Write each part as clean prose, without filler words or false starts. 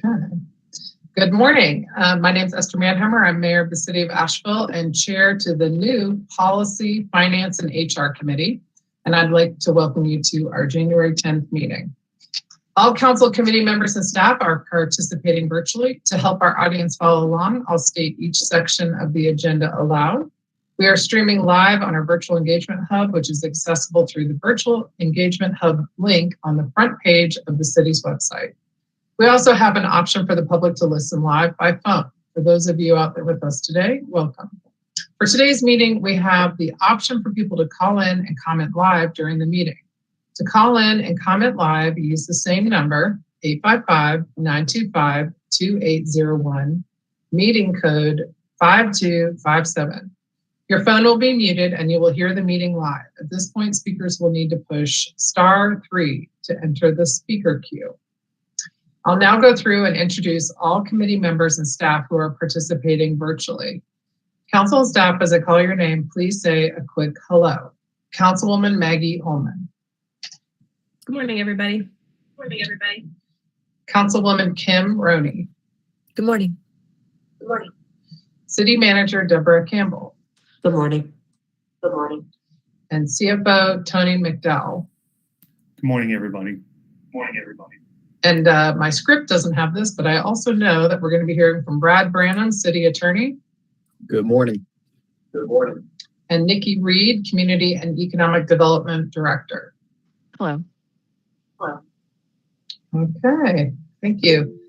Okay. Good morning. My name is Esther Manheimer. I'm mayor of the city of Asheville and chair to the new Policy, Finance, and HR Committee. And I'd like to welcome you to our January 10th meeting. All council committee members and staff are participating virtually. To help our audience follow along, I'll state each section of the agenda aloud. We are streaming live on our virtual engagement hub, which is accessible through the virtual engagement hub link on the front page of the city's website. We also have an option for the public to listen live by phone. For those of you out there with us today, welcome. For today's meeting, we have the option for people to call in and comment live during the meeting. To call in and comment live, use the same number, 855-925-2801, meeting code 5257. Your phone will be muted and you will hear the meeting live. At this point, speakers will need to push *3 to enter the speaker queue. I'll now go through and introduce all committee members and staff who are participating virtually. Council and staff, as I call your name, please say a quick hello. Councilwoman Maggie Ullman. Good morning, everybody. Good morning, everybody. Councilwoman Kim Roney. Good morning. Good morning. City Manager Deborah Campbell. Good morning. Good morning. And CFO Tony McDowell. Good morning, everybody. Good morning, everybody. And my script doesn't have this, but I also know that we're going to be hearing from Brad Branham, City Attorney. Good morning. Good morning. And Nikki Reed, Community and Economic Development Director. Hello. Hello. Okay, thank you.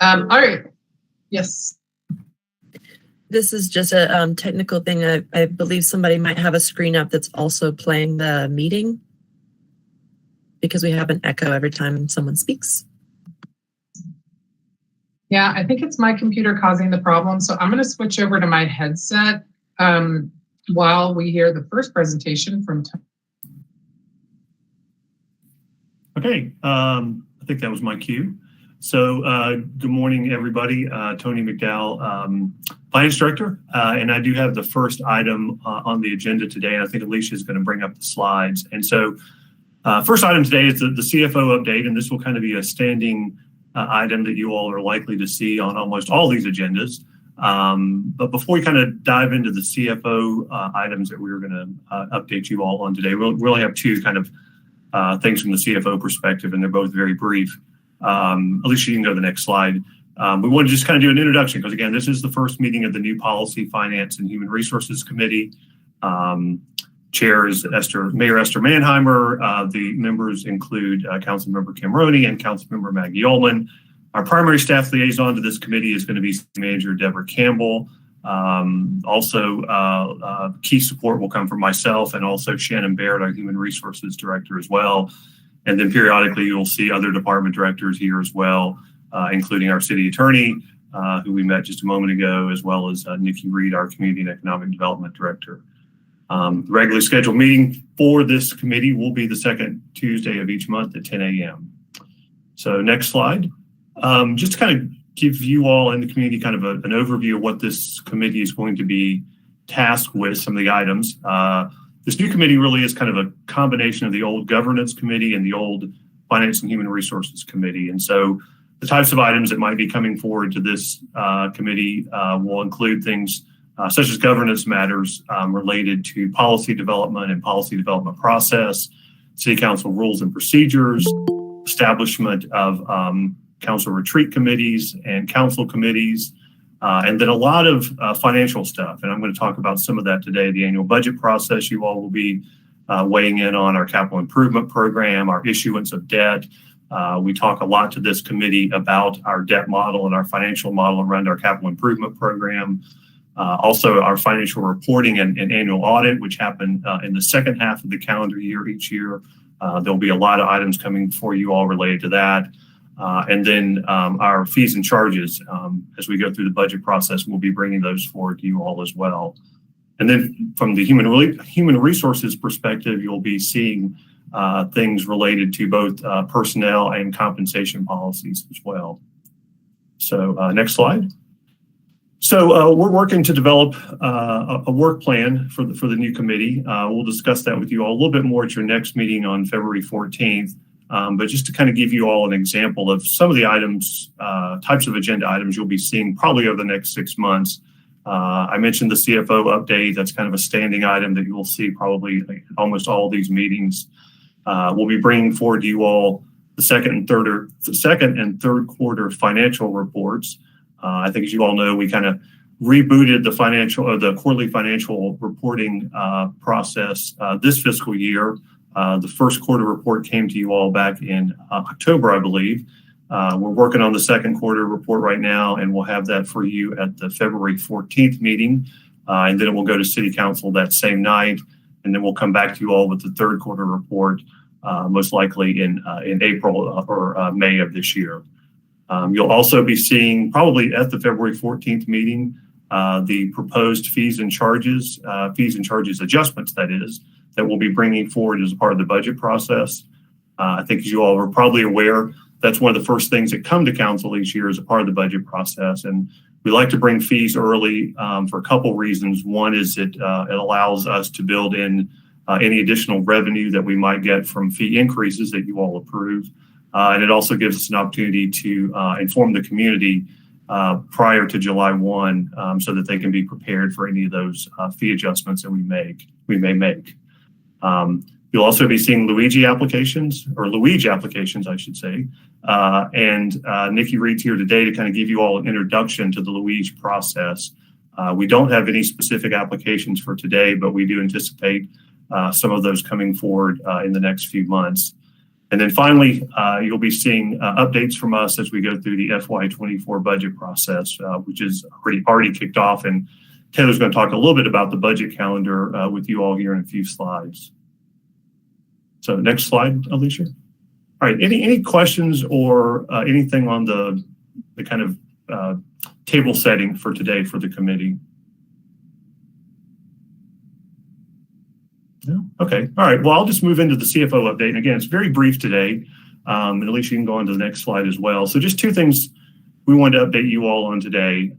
All right, yes. This is just a technical thing. I believe somebody might have a screen up that's also playing the meeting because we have an echo every time someone speaks. Yeah, I think it's my computer causing the problem. So I'm going to switch over to my headset while we hear the first presentation from Tony. Okay, I think that was my cue. So good morning, everybody. Tony McDowell, Finance Director. And I do have the first item on the agenda today. And I think Alicia is going to bring up the slides. And so first item today is the CFO update. And this will kind of be a standing item that you all are likely to see on almost all these agendas. But before we kind of dive into the CFO items that we were going to update you all on today, we'll really have two kind of things from the CFO perspective, and they're both very brief. Alicia, you can go to the next slide. We want to just kind of do an introduction because, again, this is the first meeting of the new Policy, Finance, and Human Resources Committee. Chair is Mayor Esther Manheimer. The members include Councilmember Kim Roney and Councilmember Maggie Ullman. Our primary staff liaison to this committee is going to be City Manager Deborah Campbell. Key support will come from myself and also Shannon Baird, our Human Resources Director as well. And then periodically you'll see other department directors here as well, including our City Attorney, who we met just a moment ago, as well as Nikki Reed, our Community and Economic Development Director. The regularly scheduled meeting for this committee will be the second Tuesday of each month at 10 a.m. So next slide. Just to kind of give you all in the community kind of an overview of what this committee is going to be tasked with, some of the items. This new committee really is kind of a combination of the old Governance Committee and the old Finance and Human Resources Committee. And so the types of items that might be coming forward to this committee will include things such as governance matters related to policy development and policy development process, City Council rules and procedures, establishment of council retreat committees and council committees, and then a lot of financial stuff. And I'm going to talk about some of that today. The annual budget process, you all will be weighing in on our capital improvement program, our issuance of debt. We talk a lot to this committee about our debt model and our financial model around our capital improvement program. Also our financial reporting and annual audit, which happen in the second half of the calendar year each year. There'll be a lot of items coming for you all related to that. And then our fees and charges, as we go through the budget process, we'll be bringing those forward to you all as well. And then from the human resources perspective, you'll be seeing things related to both personnel and compensation policies as well. So next slide. So we're working to develop a work plan for the new committee. We'll discuss that with you all a little bit more at your next meeting on February 14th. But just to kind of give you all an example of some of the items, types of agenda items you'll be seeing probably over the next 6 months. I mentioned the CFO update. That's kind of a standing item that you will see probably at almost all of these meetings. We'll be bringing forward to you all the second and third quarter financial reports. I think, as you all know, we kind of rebooted the quarterly financial reporting process this fiscal year. The first quarter report came to you all back in October, I believe. We're working on the second quarter report right now, and we'll have that for you at the February 14th meeting. And then it will go to City Council that same night. And then we'll come back to you all with the third quarter report, most likely in April or May of this year. You'll also be seeing probably at the February 14th meeting the proposed fees and charges adjustments, that we'll be bringing forward as a part of the budget process. I think, as you all are probably aware, that's one of the first things that come to council each year as a part of the budget process. And we like to bring fees early for a couple reasons. One is it allows us to build in any additional revenue that we might get from fee increases that you all approve. And it also gives us an opportunity to inform the community prior to July 1 so that they can be prepared for any of those fee adjustments that we may make. You'll also be seeing Luigi applications, I should say. And Nikki Reed's here today to kind of give you all an introduction to the Luigi process. We don't have any specific applications for today, but we do anticipate some of those coming forward in the next few months. And then finally, you'll be seeing updates from us as we go through the FY24 budget process, which is already kicked off. And Taylor's going to talk a little bit about the budget calendar with you all here in a few slides. So next slide, Alicia. All right, any questions or anything on the kind of table setting for today for the committee? No? Okay, all right. Well, I'll just move into the CFO update. And again, it's very brief today. And Alicia, you can go on to the next slide as well. So just two things we wanted to update you all on today.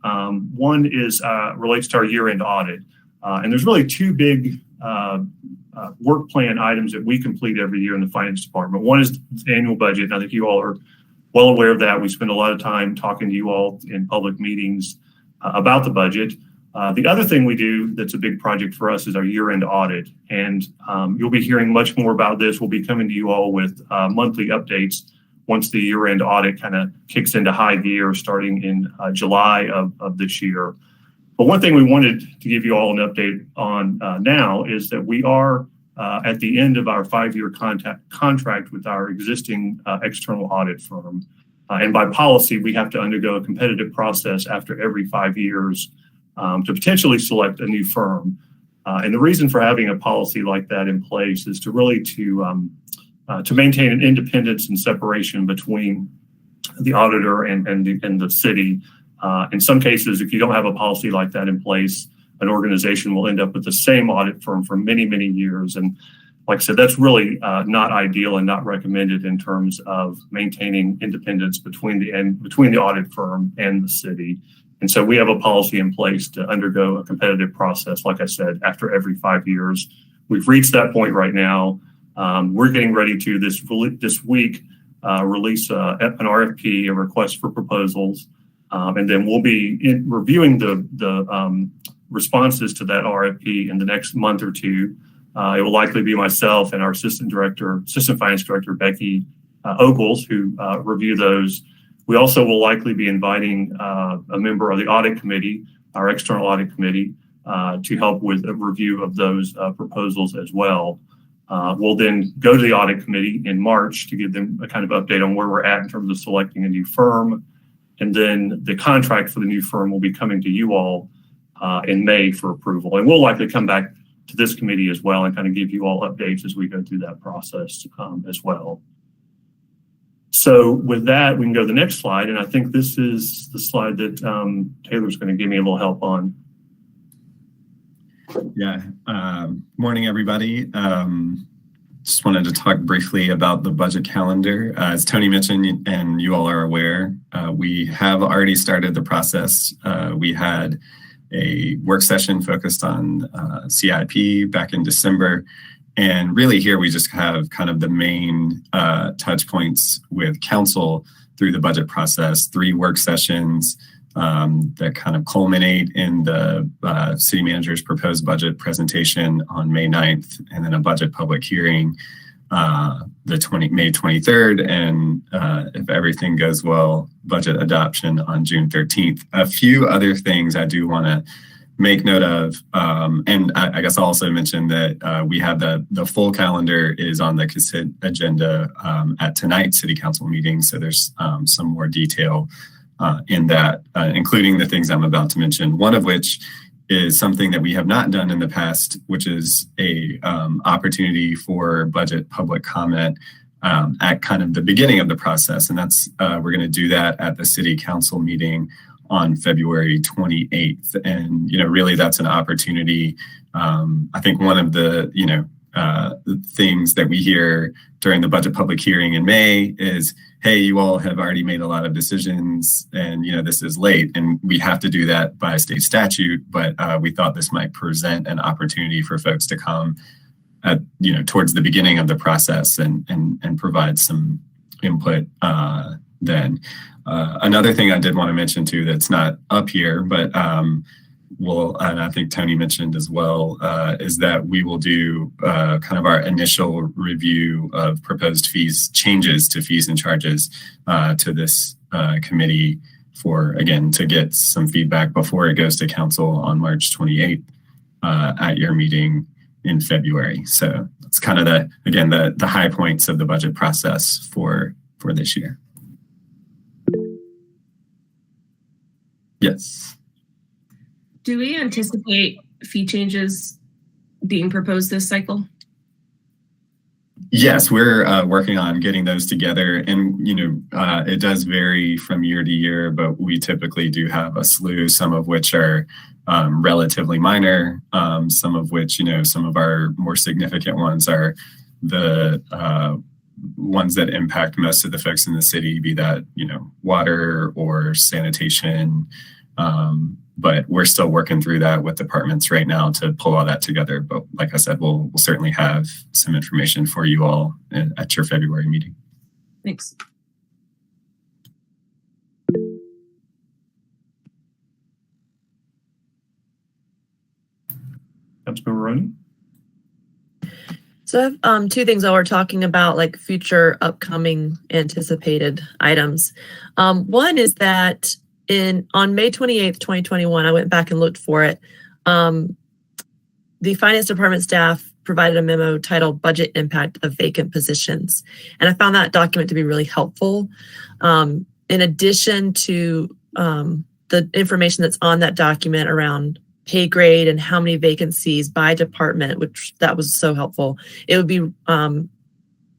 One is relates to our year-end audit. And there's really two big work plan items that we complete every year in the finance department. One is the annual budget. And I think you all are well aware of that. We spend a lot of time talking to you all in public meetings about the budget. The other thing we do that's a big project for us is our year-end audit. And you'll be hearing much more about this. We'll be coming to you all with monthly updates once the year-end audit kind of kicks into high gear starting in July of this year. But one thing we wanted to give you all an update on now is that we are at the end of our 5-year contract with our existing external audit firm. And by policy, we have to undergo a competitive process after every 5 years to potentially select a new firm. And the reason for having a policy like that in place is to really to maintain an independence and separation between the auditor and the city. In some cases, if you don't have a policy like that in place, an organization will end up with the same audit firm for many, many years. And like I said, that's really not ideal and not recommended in terms of maintaining independence between the audit firm and the city. And so we have a policy in place to undergo a competitive process, like I said, after every 5 years. We've reached that point right now. We're getting ready to this week release an RFP, a request for proposals. And then we'll be reviewing the responses to that RFP in the next month or two. It will likely be myself and our assistant finance director, Becky Ogles, who review those. We also will likely be inviting a member of the audit committee, our external audit committee, to help with a review of those proposals as well. We'll then go to the audit committee in March to give them a kind of update on where we're at in terms of selecting a new firm. And then the contract for the new firm will be coming to you all in May for approval. And we'll likely come back to this committee as well and kind of give you all updates as we go through that process as well. So with that, we can go to the next slide. And I think this is the slide that Taylor's going to give me a little help on. Yeah. Morning, everybody. Just wanted to talk briefly about the budget calendar. As Tony mentioned, and you all are aware, we have already started the process. We had a work session focused on CIP back in December, And really here we just have kind of the main touch points with council through the budget process, 3 work sessions that kind of culminate in the city manager's proposed budget presentation on May 9th, and then a budget public hearing May 23rd, and if everything goes well, budget adoption on June 13th. A few other things I do want to make note of, and I guess I'll also mention that we have the full calendar is on the consent agenda at tonight's city council meeting, so there's some more detail in that, including the things I'm about to mention, one of which is something that we have not done in the past, which is a opportunity for budget public comment at kind of the beginning of the process. And that's, we're going to do that at the city council meeting on February 28th. And, really that's an opportunity. I think one of the, things that we hear during the budget public hearing in May is, hey, you all have already made a lot of decisions and, this is late, and we have to do that by state statute. But we thought this might present an opportunity for folks to come at, towards the beginning of the process and provide some input then. Another thing I did want to mention too, that's not up here, but and I think Tony mentioned as well, is that we will do kind of our initial review of proposed changes to fees and charges to this committee to get some feedback before it goes to council on March 28th at your meeting in February. So it's kind of the high points of the budget process for this year. Yes. Do we anticipate fee changes being proposed this cycle? Yes, we're working on getting those together, and it does vary from year to year, but we typically do have a slew, some of which are relatively minor, some of which, some of our more significant ones are the ones that impact most of the folks in the city, be that, water or sanitation. But we're still working through that with departments right now to pull all that together. But like I said, we'll certainly have some information for you all at your February meeting. Thanks. Councilmember Roney? So I have 2 things while we're talking about like future upcoming anticipated items. One is that on May 28th, 2021, I went back and looked for it. The finance department staff provided a memo titled Budget Impact of Vacant Positions. And I found that document to be really helpful. In addition to the information that's on that document around pay grade and how many vacancies by department, which that was so helpful. It would be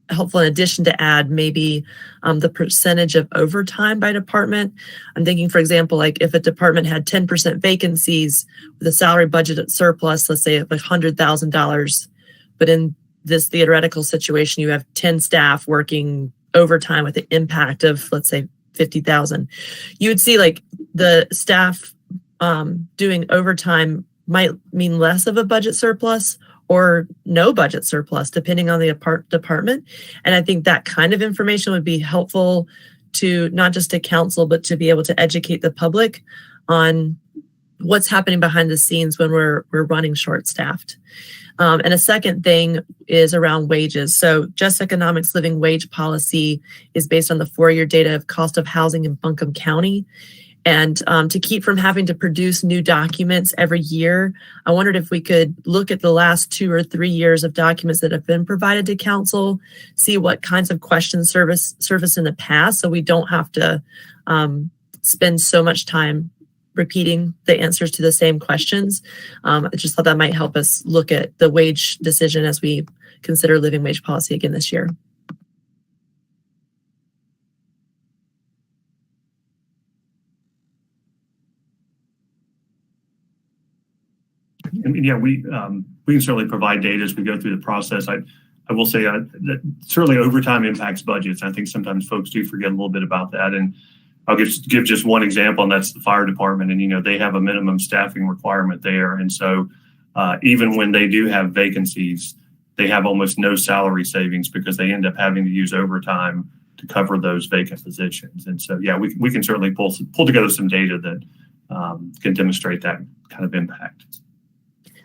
helpful in addition to add maybe the percentage of overtime by department. I'm thinking, for example, like if a department had 10% vacancies with a salary budget surplus, let's say of $100,000, but in this theoretical situation, you have 10 staff working overtime with the impact of, let's say, 50,000. You would see like the staff doing overtime might mean less of a budget surplus or no budget surplus, depending on the department. And I think that kind of information would be helpful to not just to council, but to be able to educate the public on what's happening behind the scenes when we're running short-staffed. And a second thing is around wages. So Just Economics Living Wage Policy is based on the 4-year data of cost of housing in Buncombe County. And to keep from having to produce new documents every year, I wondered if we could look at the last 2 or 3 years of documents that have been provided to council, see what kinds of questions surfaced in the past, so we don't have to spend so much time repeating the answers to the same questions. I just thought that might help us look at the wage decision as we consider living wage policy again this year. Yeah, we can certainly provide data as we go through the process. I will say that certainly overtime impacts budgets. I think sometimes folks do forget a little bit about that. And I'll give just one example, and that's the fire department. And, they have a minimum staffing requirement there. And so even when they do have vacancies, they have almost no salary savings because they end up having to use overtime to cover those vacant positions. And so, yeah, we can certainly pull together some data that can demonstrate that kind of impact.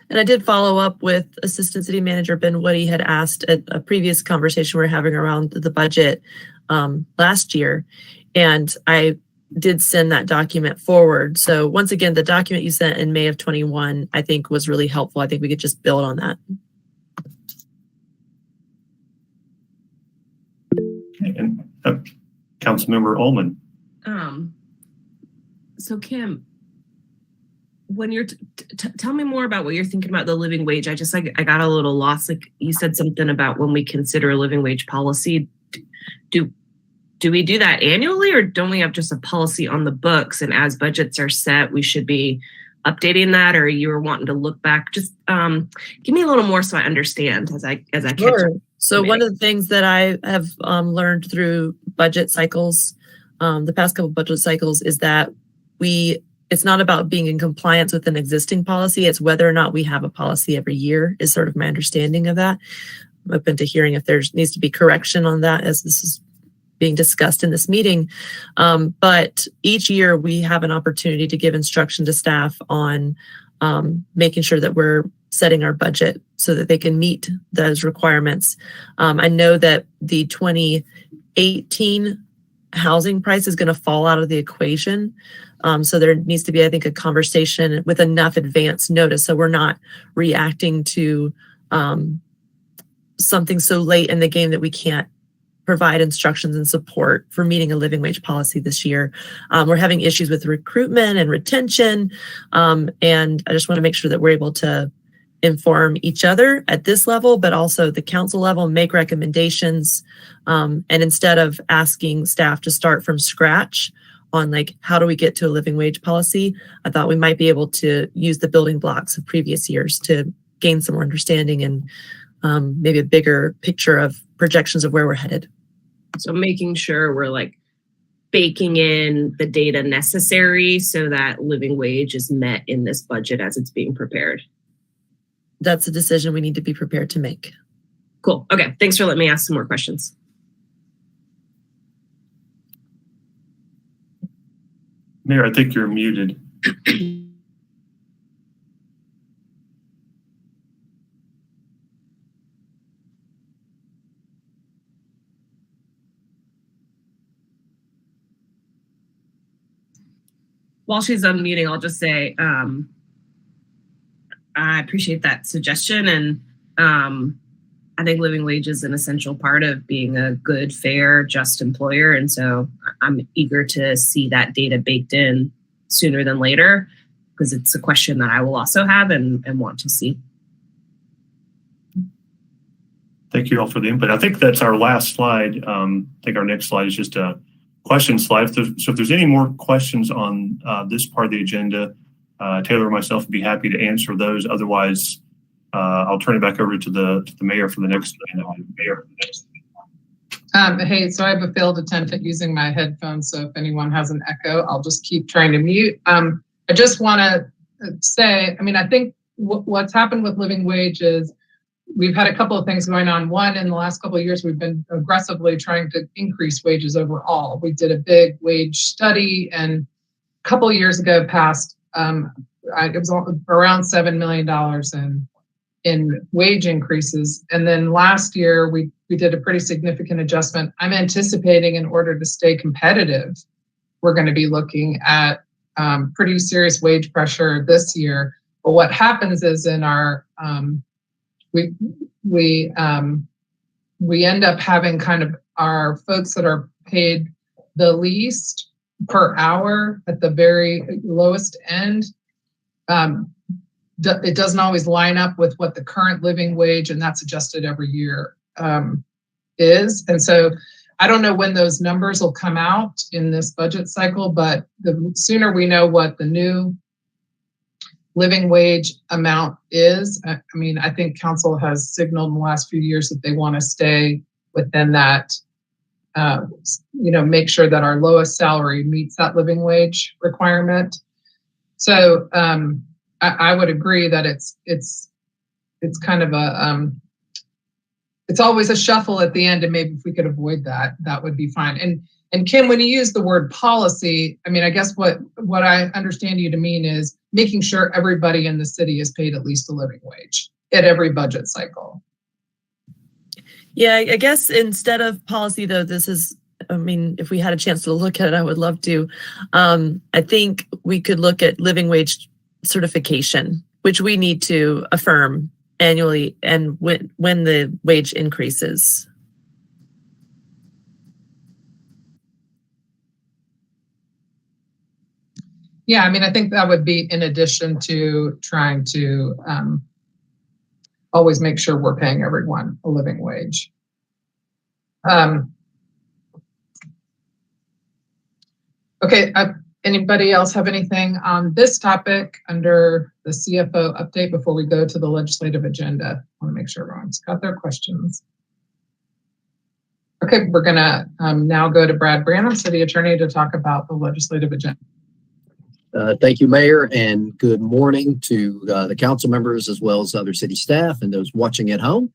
And I did follow up with Assistant City Manager Ben Woody had asked at a previous conversation we were having around the budget last year, and I did send that document forward. So once again, the document you sent in May of 21, I think was really helpful. I think we could just build on that. And Councilmember Ullman. So Kim, when you're tell me more about what you're thinking about the living wage. I got a little lost. Like you said something about when we consider a living wage policy, do we do that annually, or don't we have just a policy on the books, and as budgets are set, we should be updating that? Or you were wanting to look back? Just give me a little more so I understand as I catch Sure. up. So one of the things that I have learned through budget cycles, the past couple of budget cycles, is that it's not about being in compliance with an existing policy. It's whether or not we have a policy every year is sort of my understanding of that. I'm open to hearing if there needs to be correction on that as this is being discussed in this meeting. But each year we have an opportunity to give instruction to staff on making sure that we're setting our budget so that they can meet those requirements. I know that the 2018 housing price is going to fall out of the equation. So there needs to be, I think, a conversation with enough advance notice so we're not reacting to something so late in the game that we can't provide instructions and support for meeting a living wage policy this year. We're having issues with recruitment and retention. And I just want to make sure that we're able to inform each other at this level, but also the council level, make recommendations. And instead of asking staff to start from scratch on like, how do we get to a living wage policy? I thought we might be able to use the building blocks of previous years to gain some more understanding and maybe a bigger picture of projections of where we're headed. So making sure we're like baking in the data necessary so that living wage is met in this budget as it's being prepared. That's a decision we need to be prepared to make. Cool. Okay. Thanks for letting me ask some more questions. Mayor, I think you're muted. While she's unmuting, I'll just say I appreciate that suggestion, and I think living wage is an essential part of being a good, fair, just employer, and so I'm eager to see that data baked in sooner than later because it's a question that I will also have and want to see. Thank you all for the input. I think that's our last slide. I think our next slide is just a question slide. So if there's any more questions on this part of the agenda, Taylor or myself would be happy to answer those. Otherwise, I'll turn it back over to the mayor for the next Hey, so I have a failed attempt at using my headphones. So if anyone has an echo, I'll just keep trying to mute. I just want to say, I think what's happened with living wage is we've had a couple of things going on. One, in the last couple of years, we've been aggressively trying to increase wages overall. We did a big wage study, and a couple of years ago passed, it was around $7 million in wage increases. And then last year, we did a pretty significant adjustment. I'm anticipating in order to stay competitive, we're going to be looking at pretty serious wage pressure this year. But what happens is in our we end up having kind of our folks that are paid the least per hour at the very lowest end. It doesn't always line up with what the current living wage, and that's adjusted every year, is. And so I don't know when those numbers will come out in this budget cycle, but the sooner we know what the new living wage amount is, I think council has signaled in the last few years that they want to stay within that, make sure that our lowest salary meets that living wage requirement. So I would agree that it's kind of it's always a shuffle at the end, and maybe if we could avoid that, that would be fine. And Kim, when you use the word policy, I mean, I guess what I understand you to mean is making sure everybody in the city is paid at least a living wage at every budget cycle. Yeah, I guess instead of policy, though, this is, I mean, if we had a chance to look at it, I would love to. I think we could look at living wage certification, which we need to affirm annually and when the wage increases. Yeah, I mean, I think that would be in addition to trying to always make sure we're paying everyone a living wage. Okay, anybody else have anything on this topic under the CFO update before we go to the legislative agenda? I want to make sure everyone's got their questions. Okay, we're gonna now go to Brad Branham, City Attorney, to talk about the legislative agenda. Thank you, Mayor, and good morning to the council members as well as other city staff and those watching at home.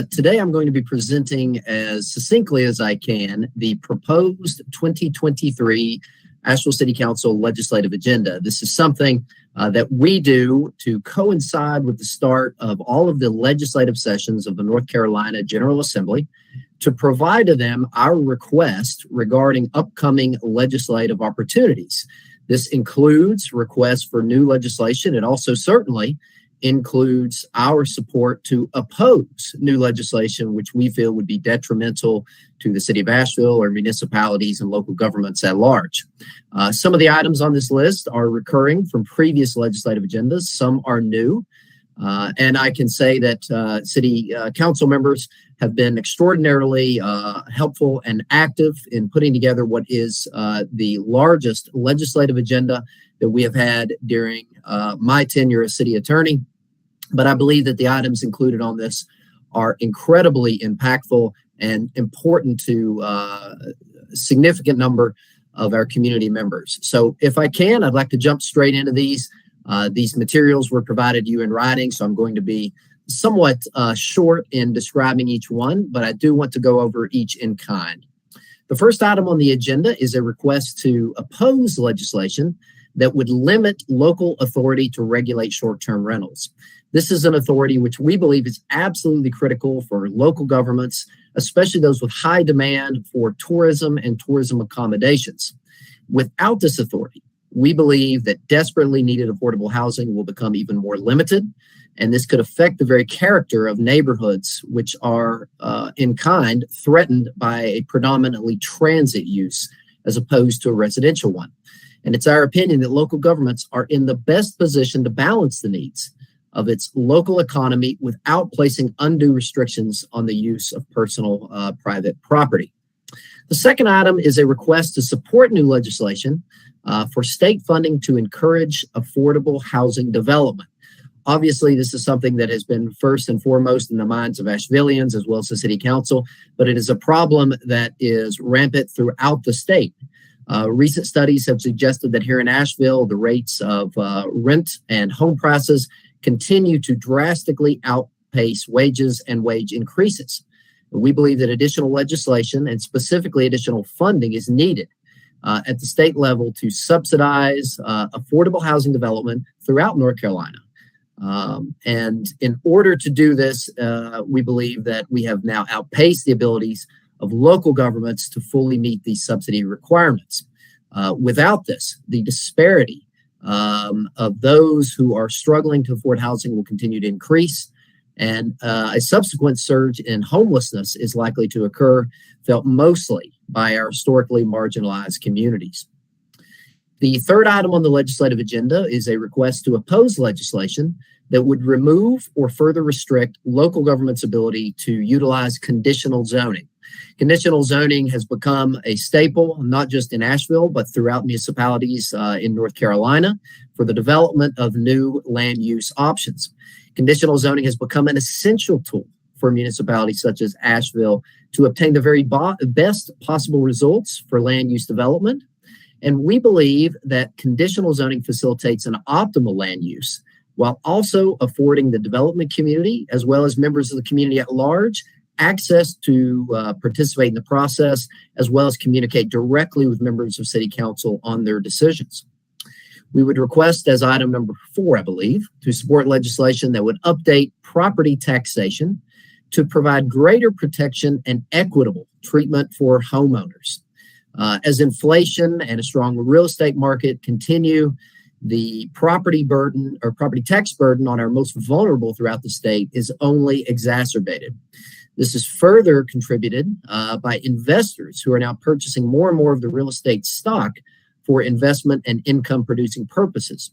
Today, I'm going to be presenting as succinctly as I can the proposed 2023 Asheville City Council legislative agenda. This is something that we do to coincide with the start of all of the legislative sessions of the North Carolina General Assembly to provide to them our request regarding upcoming legislative opportunities. This includes requests for new legislation. It also certainly includes our support to oppose new legislation, which we feel would be detrimental to the city of Asheville or municipalities and local governments at large. Some of the items on this list are recurring from previous legislative agendas. Some are new. And I can say that city council members have been extraordinarily helpful and active in putting together what is the largest legislative agenda that we have had during my tenure as city attorney. But I believe that the items included on this are incredibly impactful and important to a significant number of our community members. So if I can, I'd like to jump straight into these. These materials were provided to you in writing, so I'm going to be somewhat short in describing each one, but I do want to go over each in kind. The first item on the agenda is a request to oppose legislation that would limit local authority to regulate short-term rentals. This is an authority which we believe is absolutely critical for local governments, especially those with high demand for tourism and tourism accommodations. Without this authority, we believe that desperately needed affordable housing will become even more limited, and this could affect the very character of neighborhoods which are in kind threatened by a predominantly transit use as opposed to a residential one. And it's our opinion that local governments are in the best position to balance the needs of its local economy without placing undue restrictions on the use of personal private property. The second item is a request to support new legislation for state funding to encourage affordable housing development. Obviously, this is something that has been first and foremost in the minds of Ashevilleans as well as the city council, but it is a problem that is rampant throughout the state. Recent studies have suggested that here in Asheville, the rates of rent and home prices continue to drastically outpace wages and wage increases. We believe that additional legislation and specifically additional funding is needed at the state level to subsidize affordable housing development throughout North Carolina. And in order to do this, we believe that we have now outpaced the abilities of local governments to fully meet these subsidy requirements. Without this, the disparity of those who are struggling to afford housing will continue to increase, and a subsequent surge in homelessness is likely to occur, felt mostly by our historically marginalized communities. The third item on the legislative agenda is a request to oppose legislation that would remove or further restrict local government's ability to utilize conditional zoning. Conditional zoning has become a staple, not just in Asheville, but throughout municipalities in North Carolina for the development of new land use options. Conditional zoning has become an essential tool for municipalities such as Asheville to obtain the very best possible results for land use development. And we believe that conditional zoning facilitates an optimal land use while also affording the development community, as well as members of the community at large, access to participate in the process, as well as communicate directly with members of City Council on their decisions. We would request, as item number 4, I believe, to support legislation that would update property taxation to provide greater protection and equitable treatment for homeowners. As inflation and a strong real estate market continue, the property burden or property tax burden on our most vulnerable throughout the state is only exacerbated. This is further contributed by investors who are now purchasing more and more of the real estate stock for investment and income producing purposes.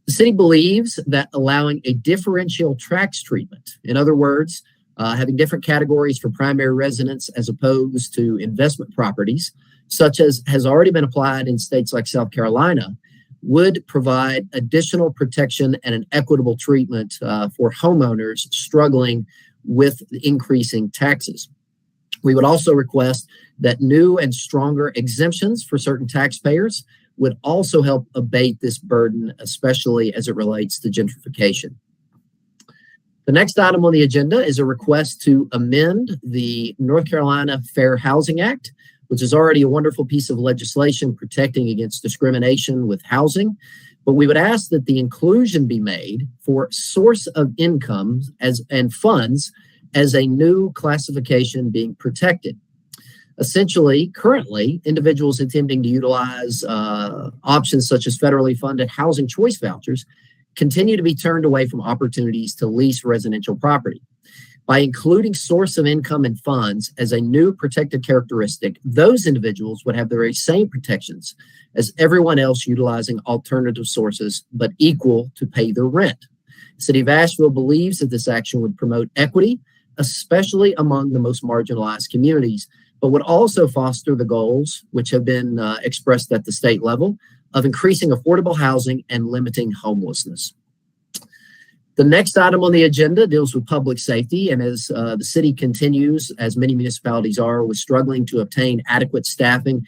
The city believes that allowing a differential tax treatment, in other words, having different categories for primary residence as opposed to investment properties, such as has already been applied in states like South Carolina, would provide additional protection and an equitable treatment for homeowners struggling with increasing taxes. We would also request that new and stronger exemptions for certain taxpayers would also help abate this burden, especially as it relates to gentrification. The next item on the agenda is a request to amend the North Carolina Fair Housing Act, which is already a wonderful piece of legislation protecting against discrimination with housing. But we would ask that the inclusion be made for source of income and funds as a new classification being protected. Essentially, currently, individuals attempting to utilize options such as federally funded housing choice vouchers continue to be turned away from opportunities to lease residential property. By including source of income and funds as a new protected characteristic, those individuals would have the very same protections as everyone else utilizing alternative sources, but equal to pay their rent. The City of Asheville believes that this action would promote equity, especially among the most marginalized communities, but would also foster the goals which have been expressed at the state level of increasing affordable housing and limiting homelessness. The next item on the agenda deals with public safety, and as the city continues, as many municipalities are, with struggling to obtain adequate staffing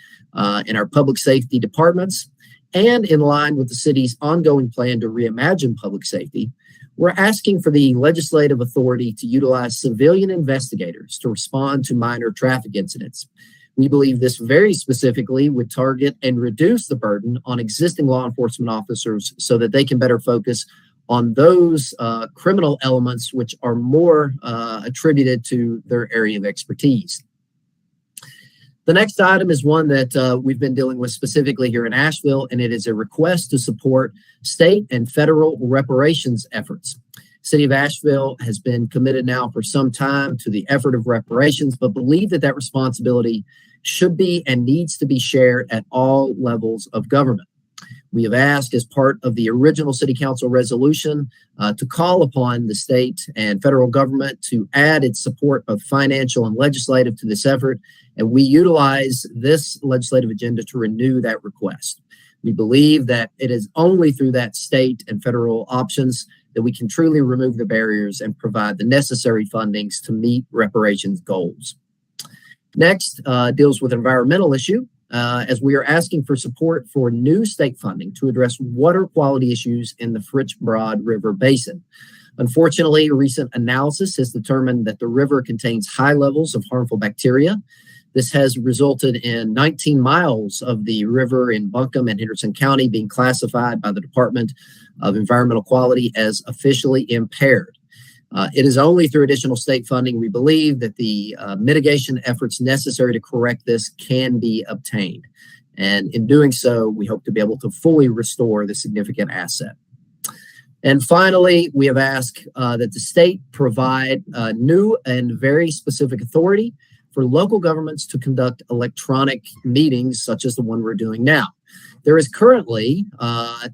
in our public safety departments, and in line with the city's ongoing plan to reimagine public safety, we're asking for the legislative authority to utilize civilian investigators to respond to minor traffic incidents. We believe this very specifically would target and reduce the burden on existing law enforcement officers so that they can better focus on those criminal elements which are more attributed to their area of expertise. The next item is one that we've been dealing with specifically here in Asheville, and it is a request to support state and federal reparations efforts. City of Asheville has been committed now for some time to the effort of reparations, but believe that that responsibility should be and needs to be shared at all levels of government. We have asked, as part of the original City Council resolution, to call upon the state and federal government to add its support of financial and legislative to this effort, and we utilize this legislative agenda to renew that request. We believe that it is only through that state and federal options that we can truly remove the barriers and provide the necessary fundings to meet reparations goals. Next deals with an environmental issue. As we are asking for support for new state funding to address water quality issues in the Fritz Broad River Basin. Unfortunately, recent analysis has determined that the river contains high levels of harmful bacteria. This has resulted in 19 miles of the river in Buncombe and Henderson County being classified by the Department of Environmental Quality as officially impaired. It is only through additional state funding we believe that the mitigation efforts necessary to correct this can be obtained. And in doing so, we hope to be able to fully restore the significant asset. And finally, we have asked that the state provide new and very specific authority for local governments to conduct electronic meetings such as the one we're doing now. There is currently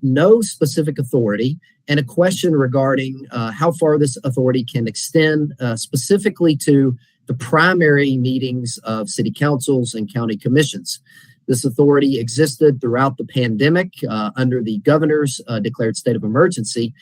no specific authority and a question regarding how far this authority can extend specifically to the primary meetings of city councils and county commissions. This authority existed throughout the pandemic under the governor's declared state of emergency,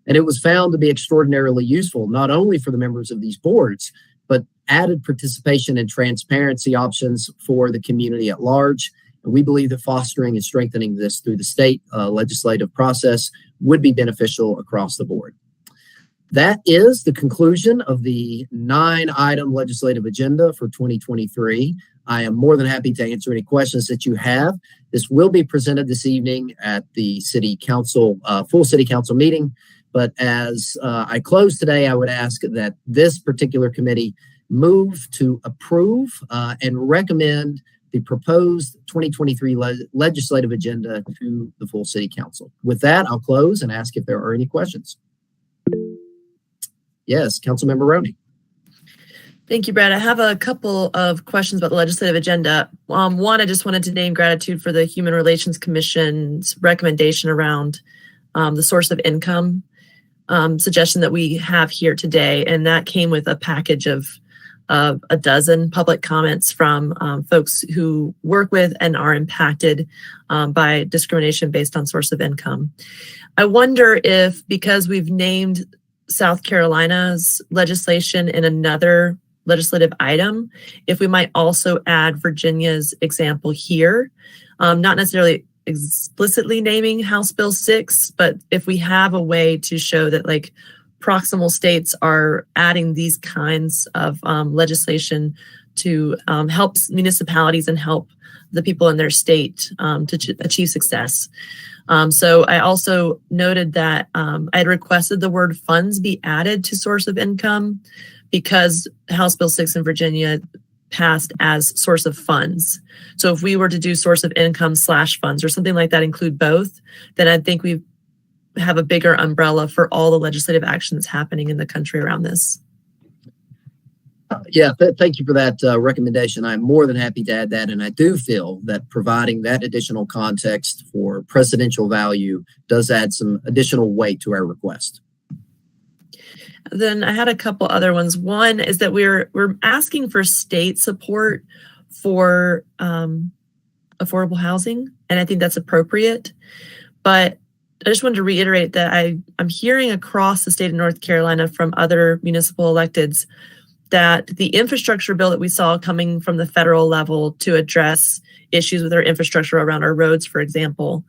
and it was found to be extraordinarily useful, not only for the members of these boards, but added participation and transparency options for the community at large. And we believe that fostering and strengthening this through the state legislative process would be beneficial across the board. That is the conclusion of the 9-item legislative agenda for 2023. I am more than happy to answer any questions that you have. This will be presented this evening at the City Council, full City Council meeting. But as I close today, I would ask that this particular committee move to approve and recommend the proposed 2023 legislative agenda to the full City Council. With that, I'll close and ask if there are any questions. Yes, Councilmember Roney. Thank you, Brad. I have a couple of questions about the legislative agenda. One, I just wanted to name gratitude for the Human Relations Commission's recommendation around the source of income suggestion that we have here today. And that came with a package of a dozen public comments from folks who work with and are impacted by discrimination based on source of income. I wonder if, because we've named South Carolina's legislation in another legislative item, if we might also add Virginia's example here, not necessarily explicitly naming House Bill 6, but if we have a way to show that like proximal states are adding these kinds of legislation to help municipalities and help the people in their state to achieve success. So I also noted that I had requested the word funds be added to source of income because House Bill 6 in Virginia passed as source of funds. So if we were to do source of income / funds or something like that, include both, then I think we have a bigger umbrella for all the legislative action that's happening in the country around this. Thank you for that recommendation. I'm more than happy to add that. And I do feel that providing that additional context for presidential value does add some additional weight to our request. Then I had a couple other ones. One is that we're asking for state support for affordable housing, and I think that's appropriate. But I just wanted to reiterate that I'm hearing across the state of North Carolina from other municipal electeds that the infrastructure bill that we saw coming from the federal level to address issues with our infrastructure around our roads, for example,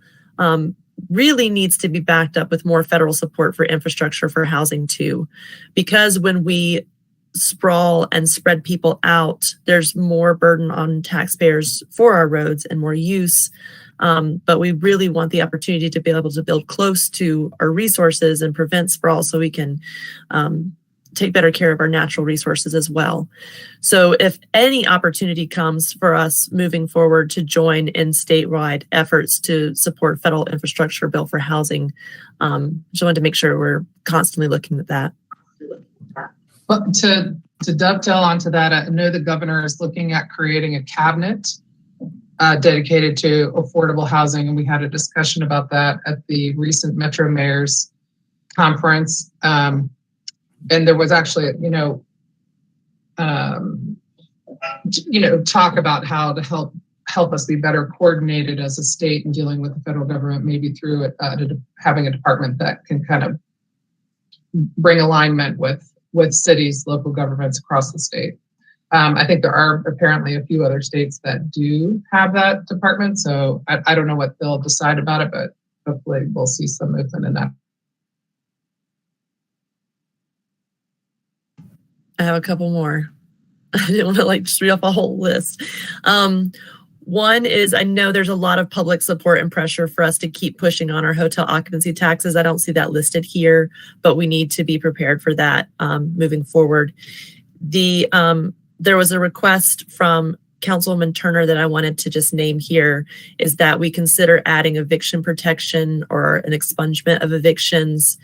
really needs to be backed up with more federal support for infrastructure for housing too. Because when we sprawl and spread people out, there's more burden on taxpayers for our roads and more use. But we really want the opportunity to be able to build close to our resources and prevent sprawl so we can take better care of our natural resources as well. So if any opportunity comes for us moving forward to join in statewide efforts to support federal infrastructure bill for housing, just wanted to make sure we're constantly looking at that. But to dovetail onto that, I know the governor is looking at creating a cabinet dedicated to affordable housing, and we had a discussion about that at the recent Metro Mayors Conference. And there was actually, talk about how to help us be better coordinated as a state in dealing with the federal government, maybe through having a department that can kind of bring alignment with cities, local governments across the state. I think there are apparently a few other states that do have that department. So I don't know what they'll decide about it, but hopefully we'll see some movement in that. I have a couple more. I didn't want to just read off a whole list. One is I know there's a lot of public support and pressure for us to keep pushing on our hotel occupancy taxes. I don't see that listed here, but we need to be prepared for that moving forward. There was a request from Councilwoman Turner that I wanted to just name here is that we consider adding eviction protection or an expungement of evictions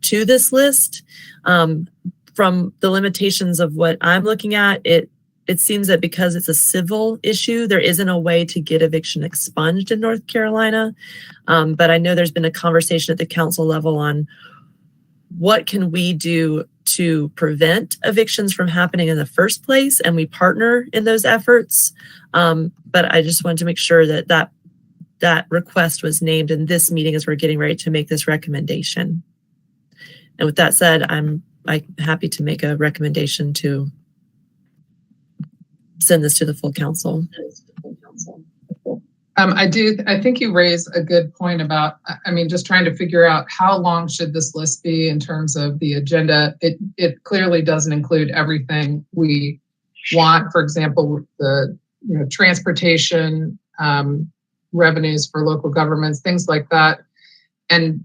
to this list. From the limitations of what I'm looking at, it seems that because it's a civil issue, there isn't a way to get eviction expunged in North Carolina. But I know there's been a conversation at the council level on what can we do to prevent evictions from happening in the first place, and we partner in those efforts. But I just wanted to make sure that request was named in this meeting as we're getting ready to make this recommendation. And with that said, I'm happy to make a recommendation to send this to the full council. I think you raise a good point about, just trying to figure out how long should this list be in terms of the agenda. It clearly doesn't include everything we want. For example, the transportation revenues for local governments, things like that. And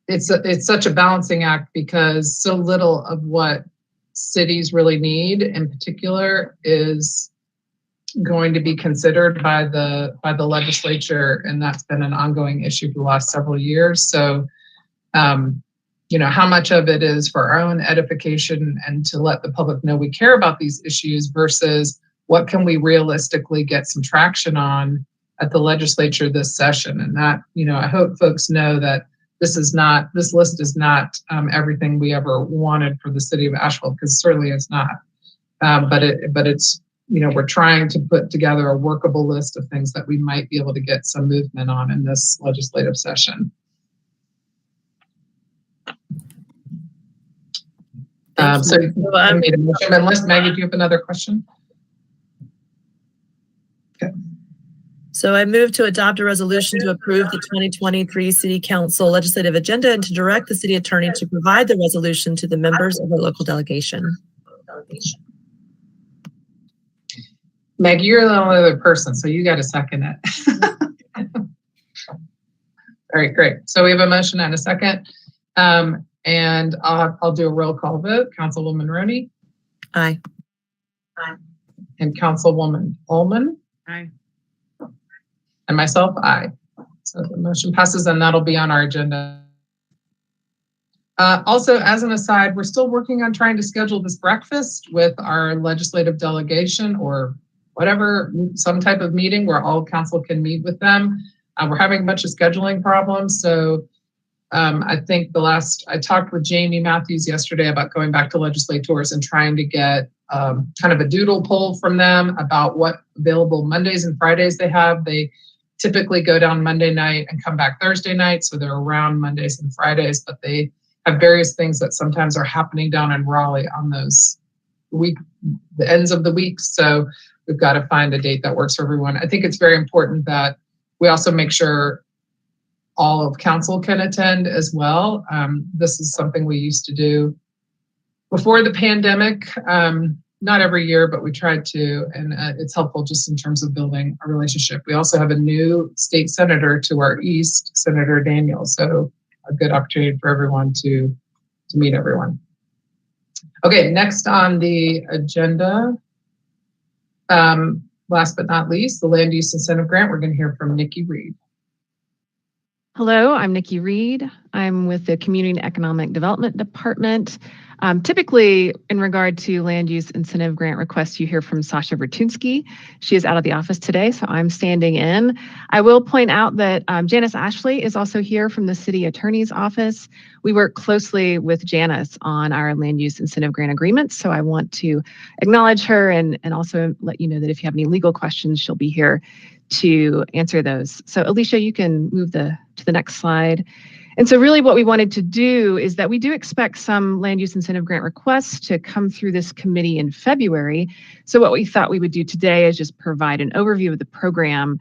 it's such a balancing act because so little of what cities really need in particular is going to be considered by the legislature, and that's been an ongoing issue for the last several years. So, how much of it is for our own edification and to let the public know we care about these issues versus what can we realistically get some traction on at the legislature this session. And that, I hope folks know that this list is not everything we ever wanted for the city of Asheville, because certainly it's not. But it's we're trying to put together a workable list of things that we might be able to get some movement on in this legislative session. Unless Maggie, do you have another question? Okay. So I move to adopt a resolution to approve the 2023 City Council legislative agenda and to direct the city attorney to provide the resolution to the members of the local delegation. Meg, you're the only other person, so you got to second it. All right, great. So we have a motion and a second. And I'll do a roll call vote. Councilwoman Roney? Aye. Aye. And Councilwoman Ullman? Aye. And myself, aye. So the motion passes, and that'll be on our agenda. Also, as an aside, we're still working on trying to schedule this breakfast with our legislative delegation or whatever, some type of meeting where all council can meet with them. We're having a bunch of scheduling problems. So I think I talked with Jamie Matthews yesterday about going back to legislators and trying to get kind of a doodle poll from them about what available Mondays and Fridays they have. They typically go down Monday night and come back Thursday night. So they're around Mondays and Fridays, but they have various things that sometimes are happening down in Raleigh on those the ends of the week. So we've got to find a date that works for everyone. I think it's very important that we also make sure all of council can attend as well. This is something we used to do before the pandemic, not every year, but we tried to, and it's helpful just in terms of building a relationship. We also have a new state senator to our east, Senator Daniel, so a good opportunity for everyone to meet everyone. Okay, next on the agenda, last but not least, the Land Use Incentive Grant. We're going to hear from Nikki Reed. Hello, I'm Nikki Reed. I'm with the Community and Economic Development Department. Typically, in regard to land use incentive grant requests, you hear from Sasha Vertunsky. She is out of the office today, so I'm standing in. I will point out that Janice Ashley is also here from the City Attorney's Office. We work closely with Janice on our land use incentive grant agreements, so I want to acknowledge her and also let you know that if you have any legal questions, she'll be here to answer those. So Alicia, you can move to the next slide. And so really what we wanted to do is that we do expect some land use incentive grant requests to come through this committee in February. So what we thought we would do today is just provide an overview of the program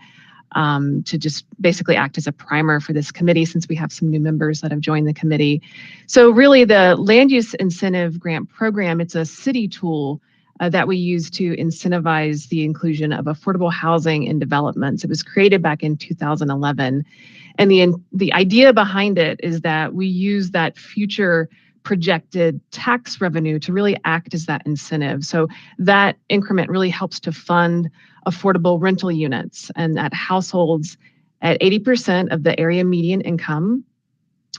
to just basically act as a primer for this committee since we have some new members that have joined the committee. So really the land use incentive grant program, it's a city tool that we use to incentivize the inclusion of affordable housing in developments. It was created back in 2011. And the idea behind it is that we use that future projected tax revenue to really act as that incentive. So that increment really helps to fund affordable rental units and at households at 80% of the area median income.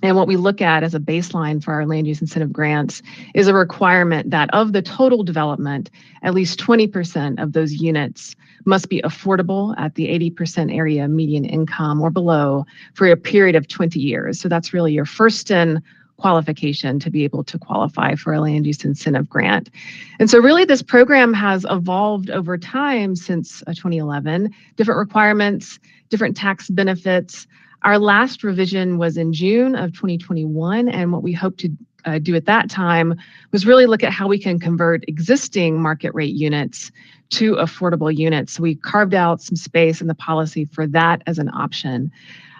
And what we look at as a baseline for our land use incentive grants is a requirement that of the total development, at least 20% of those units must be affordable at the 80% area median income or below for a period of 20 years. So that's really your first in qualification to be able to qualify for a land use incentive grant. And so really this program has evolved over time since 2011, different requirements, different tax benefits. Our last revision was in June of 2021, and what we hope to do at that time was really look at how we can convert existing market rate units to affordable units. So we carved out some space in the policy for that as an option.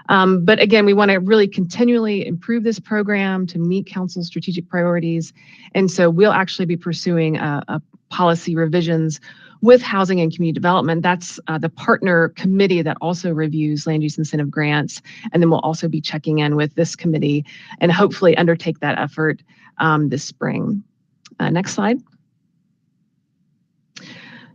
But again, we want to really continually improve this program to meet council's strategic priorities. And so we'll actually be pursuing a policy revisions with housing and community development. That's the partner committee that also reviews land use incentive grants. And then we'll also be checking in with this committee and hopefully undertake that effort this spring. Next slide.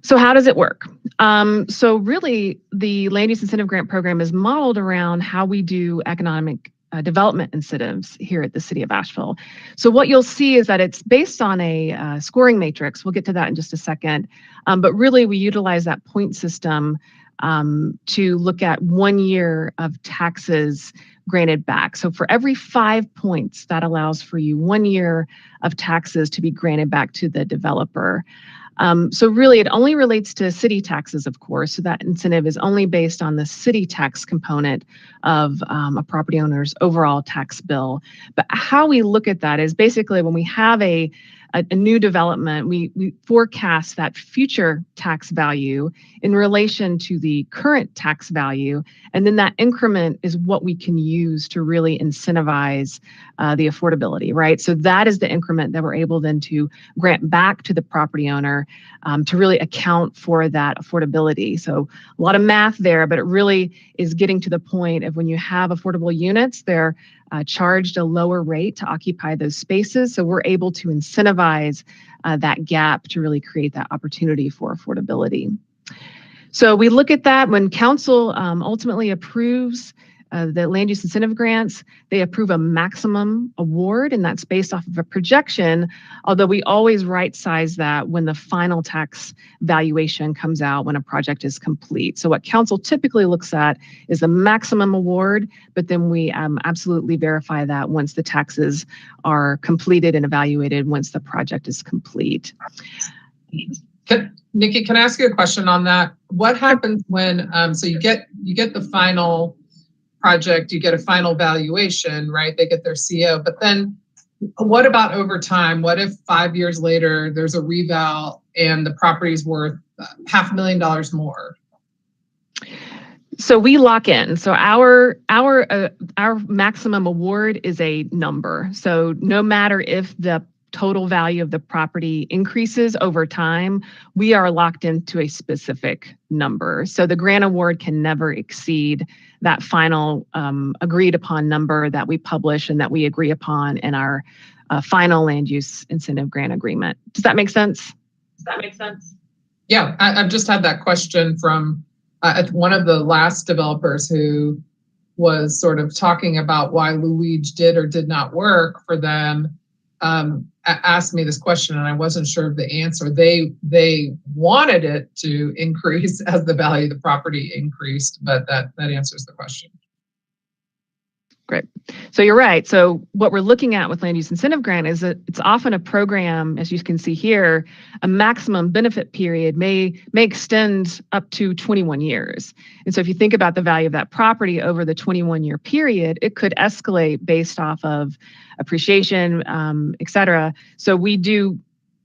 So how does it work? So really, the land use incentive grant program is modeled around how we do economic development incentives here at the city of Asheville. So what you'll see is that it's based on a scoring matrix. We'll get to that in just a second. But really, we utilize that point system to look at 1 year of taxes granted back. So for every 5 points, that allows for you 1 year of taxes to be granted back to the developer. So really, it only relates to city taxes, of course. So that incentive is only based on the city tax component of a property owner's overall tax bill. But how we look at that is basically when we have a new development, we forecast that future tax value in relation to the current tax value. And then that increment is what we can use to really incentivize the affordability, right? So that is the increment that we're able then to grant back to the property owner to really account for that affordability. So a lot of math there, but it really is getting to the point of when you have affordable units, they're charged a lower rate to occupy those spaces. So we're able to incentivize that gap to really create that opportunity for affordability. So we look at that when council ultimately approves the land use incentive grants, they approve a maximum award, and that's based off of a projection, although we always right size that when the final tax valuation comes out when a project is complete. So what council typically looks at is the maximum award, but then we absolutely verify that once the taxes are completed and evaluated once the project is complete. Nikki, can I ask you a question on that? What happens when, so you get the final project, you get a final valuation, right? They get their CO, but then what about over time? What if 5 years later there's a reval and the property's worth $500,000 more? So we lock in. So our maximum award is a number. So no matter if the total value of the property increases over time, we are locked into a specific number. So the grant award can never exceed that final agreed upon number that we publish and that we agree upon in our final land use incentive grant agreement. Does that make sense? Yeah, I've just had that question from one of the last developers who was sort of talking about why Luigi did or did not work for them. Asked me this question and I wasn't sure of the answer. They wanted it to increase as the value of the property increased, but that answers the question. Great. So you're right. So what we're looking at with land use incentive grant is that it's often a program, as you can see here, a maximum benefit period may extend up to 21 years. And so if you think about the value of that property over the 21-year period, it could escalate based off of appreciation, et cetera. So we do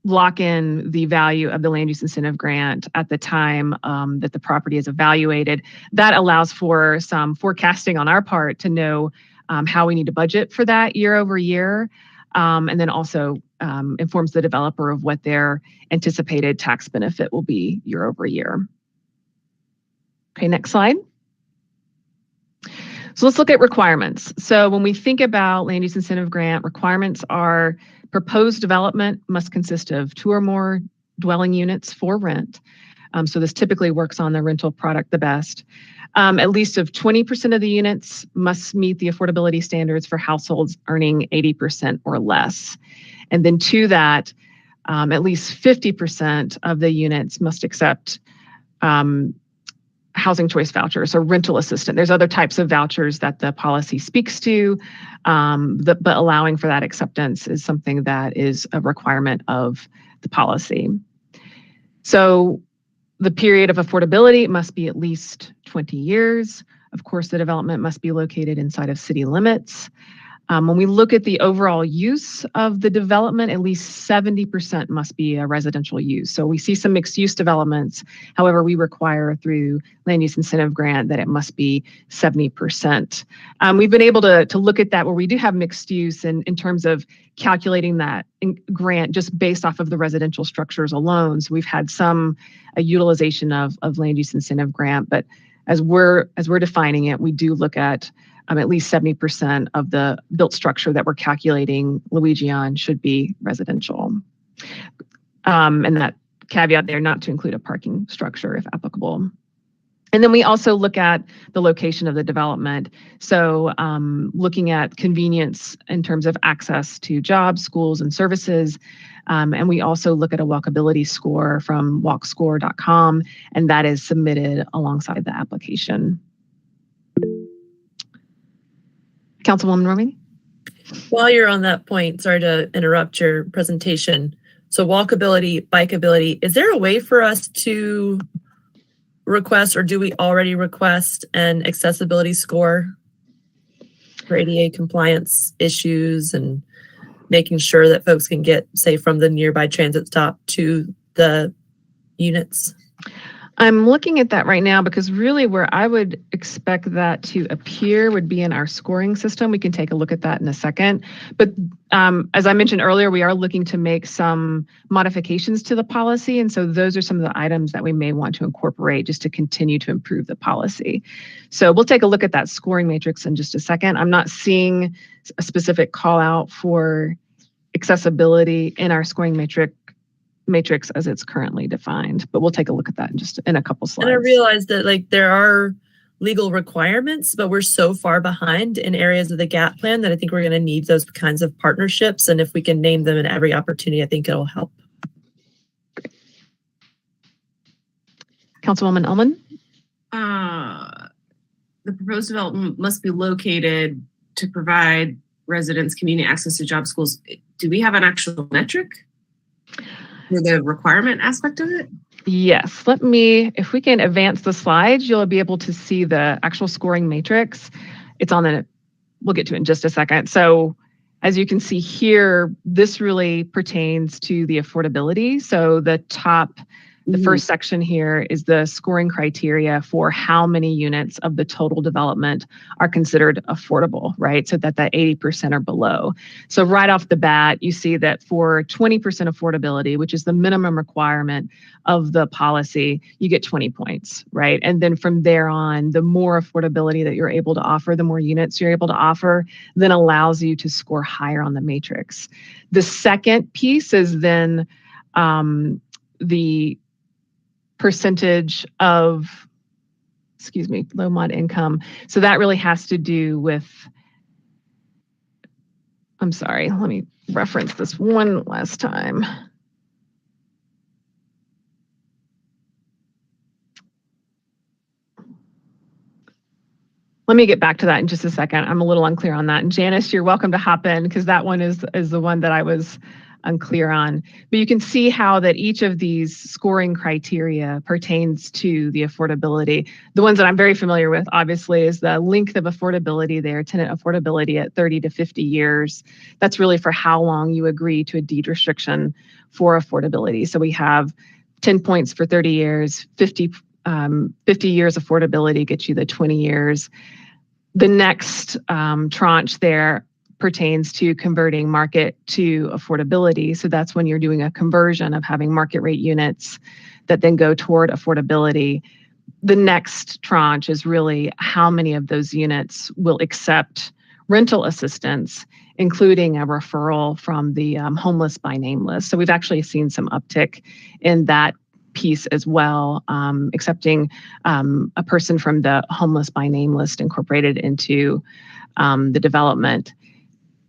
lock in the value of the land use incentive grant at the time that the property is evaluated. That allows for some forecasting on our part to know how we need to budget for that year over year, and then also informs the developer of what their anticipated tax benefit will be year over year. Okay, next slide. So let's look at requirements. So when we think about land use incentive grant, requirements are proposed development must consist of 2 or more dwelling units for rent. So this typically works on the rental product the best. At least of 20% of the units must meet the affordability standards for households earning 80% or less. And then to that, at least 50% of the units must accept housing choice vouchers or rental assistance. There's other types of vouchers that the policy speaks to, but allowing for that acceptance is something that is a requirement of the policy. So the period of affordability must be at least 20 years. Of course, the development must be located inside of city limits. When we look at the overall use of the development, at least 70% must be a residential use. So we see some mixed use developments. However, we require through land use incentive grant that it must be 70%. We've been able to look at that where we do have mixed use in terms of calculating that grant just based off of the residential structures alone. So we've had some utilization of land use incentive grant, but as we're defining it, we do look at least 70% of the built structure that we're calculating Luigi on should be residential. And that caveat there, not to include a parking structure if applicable. And then we also look at the location of the development. So looking at convenience in terms of access to jobs, schools, and services. And we also look at a walkability score from walkscore.com, and that is submitted alongside the application. Councilwoman Romney? While you're on that point, sorry to interrupt your presentation. So walkability, bikeability, is there a way for us to request, or do we already request an accessibility score for ADA compliance issues and making sure that folks can get, say, from the nearby transit stop to the units? I'm looking at that right now because really where I would expect that to appear would be in our scoring system. We can take a look at that in a second. But as I mentioned earlier, we are looking to make some modifications to the policy. And so those are some of the items that we may want to incorporate just to continue to improve the policy. So we'll take a look at that scoring matrix in just a second. I'm not seeing a specific call out for accessibility in our scoring matrix as it's currently defined, but we'll take a look at that in a couple slides. And I realize that there are legal requirements, but we're so far behind in areas of the GAP plan that I think we're going to need those kinds of partnerships. And if we can name them in every opportunity, I think it'll help. Great. Councilwoman Ullman? The proposed development must be located to provide residents community access to job schools. Do we have an actual metric for the requirement aspect of it? Yes, if we can advance the slides, you'll be able to see the actual scoring matrix. We'll get to it in just a second. So as you can see here, this really pertains to the affordability. So the first section here is the scoring criteria for how many units of the total development are considered affordable, right? So that 80% or below. So right off the bat, you see that for 20% affordability, which is the minimum requirement of the policy, you get 20 points, right? And then from there on, the more affordability that you're able to offer, the more units you're able to offer, then allows you to score higher on the matrix. The second piece is then the percentage of, low mod income. So that really has to do with, I'm sorry, let me reference this one last time. Let me get back to that in just a second. I'm a little unclear on that. And Janice, you're welcome to hop in because that one is the one that I was unclear on. But you can see how that each of these scoring criteria pertains to the affordability. The ones that I'm very familiar with, obviously, is the length of affordability there, tenant affordability at 30 to 50 years. That's really for how long you agree to a deed restriction for affordability. So we have 10 points for 30 years, 50 years affordability gets you the 20 years. The next tranche there pertains to converting market to affordability. So that's when you're doing a conversion of having market rate units that then go toward affordability. The next tranche is really how many of those units will accept rental assistance, including a referral from the homeless by name list. So we've actually seen some uptick in that piece as well, accepting a person from the homeless by name list incorporated into the development.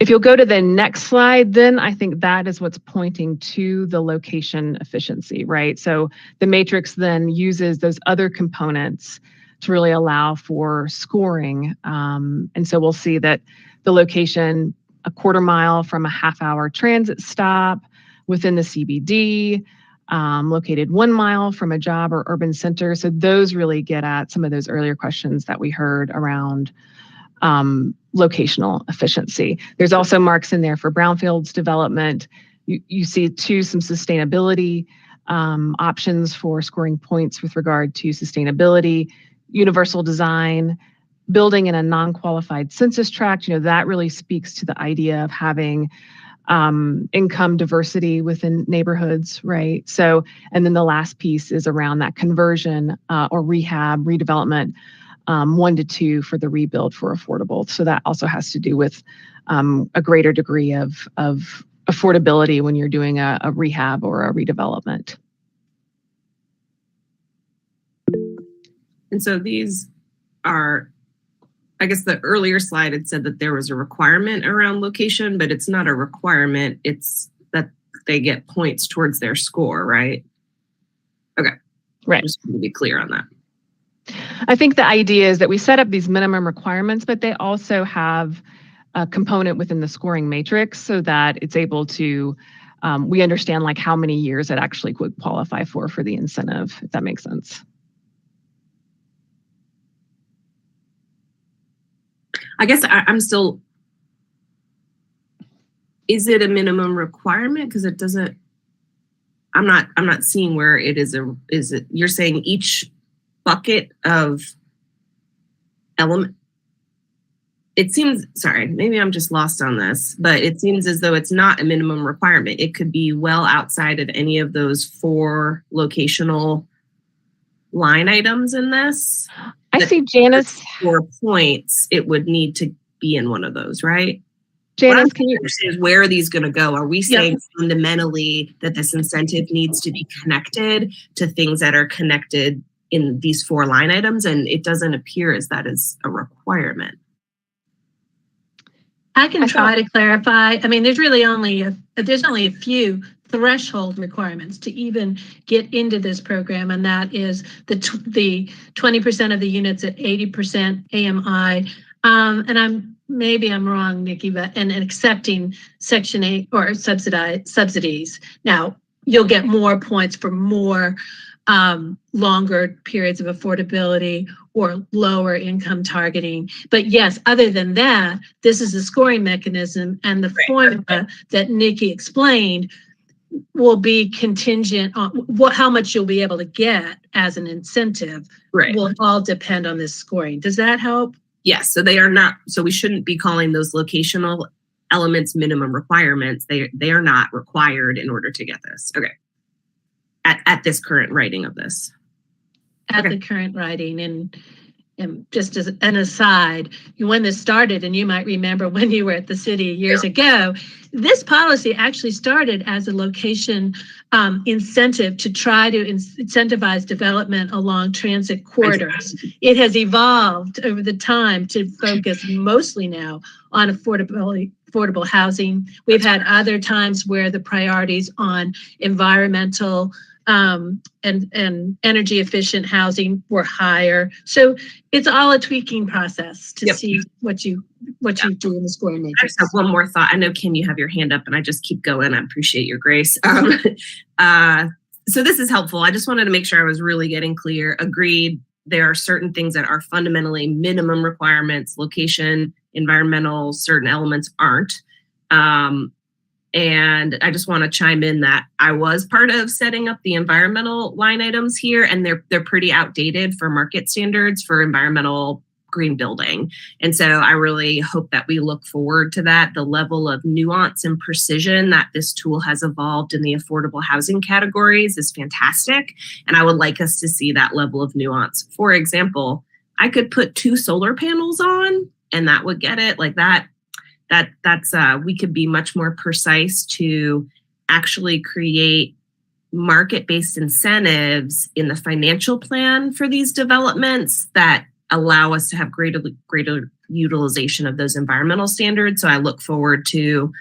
If you'll go to the next slide, then I think that is what's pointing to the location efficiency, right? So the matrix then uses those other components to really allow for scoring. And so we'll see that the location, a quarter mile from a half-hour transit stop within the CBD, located 1 mile from a job or urban center. So those really get at some of those earlier questions that we heard around locational efficiency. There's also marks in there for brownfields development. You see too some sustainability options for scoring points with regard to sustainability, universal design, building in a non-qualified census tract. That really speaks to the idea of having income diversity within neighborhoods, right? So, and then the last piece is around that conversion or rehab, redevelopment, 1 to 2 for the rebuild for affordable. So that also has to do with a greater degree of affordability when you're doing a rehab or a redevelopment. And so these are, I guess the earlier slide had said that there was a requirement around location, but it's not a requirement. It's that they get points towards their score, right? Okay. Right. Just to be clear on that. I think the idea is that we set up these minimum requirements, but they also have a component within the scoring matrix so that it's able to, we understand like how many years it actually would qualify for the incentive, if that makes sense. I guess I'm still, is it a minimum requirement? Because it doesn't, I'm not seeing where it is you're saying each bucket of element, it seems, sorry, maybe I'm just lost on this, but it seems as though it's not a minimum requirement. It could be well outside of any of those 4 locational line items in this. I see Janice. 4 points, it would need to be in one of those, right? Janice, can you understand where are these going to go? Are we saying fundamentally that this incentive needs to be connected to things that are connected in these 4 line items? And it doesn't appear as that is a requirement. I can try to clarify. I mean, there's really only a few threshold requirements to even get into this program, and that is the 20% of the units at 80% AMI. And maybe I'm wrong, Nikki, but and accepting Section 8 or subsidies. Now you'll get more points for more longer periods of affordability or lower income targeting. But yes, other than that, this is a scoring mechanism, and the formula that Nikki explained will be contingent on how much you'll be able to get as an incentive. Right. Will all depend on this scoring. Does that help? Yes. So they are not. So we shouldn't be calling those locational elements minimum requirements. They are not required in order to get this. Okay. At this current writing of this. At the current writing, and just as an aside, when this started, and you might remember when you were at the city years ago, this policy actually started as a location incentive to try to incentivize development along transit corridors. It has evolved over the time to focus mostly now on affordable housing. We've had other times where the priorities on environmental and energy efficient housing were higher. So it's all a tweaking process to see what you do in the scoring matrix. I just have one more thought. I know, Kim, you have your hand up and I just keep going. I appreciate your grace. So this is helpful. I just wanted to make sure I was really getting clear. Agreed. There are certain things that are fundamentally minimum requirements, location, environmental, certain elements aren't. And I just want to chime in that I was part of setting up the environmental line items here, and they're pretty outdated for market standards for environmental green building. And so I really hope that we look forward to that. The level of nuance and precision that this tool has evolved in the affordable housing categories is fantastic. And I would like us to see that level of nuance. For example, I could put 2 solar panels on and that would get it like that. That's we could be much more precise to actually create market-based incentives in the financial plan for these developments that allow us to have greater utilization of those environmental standards. So I look forward to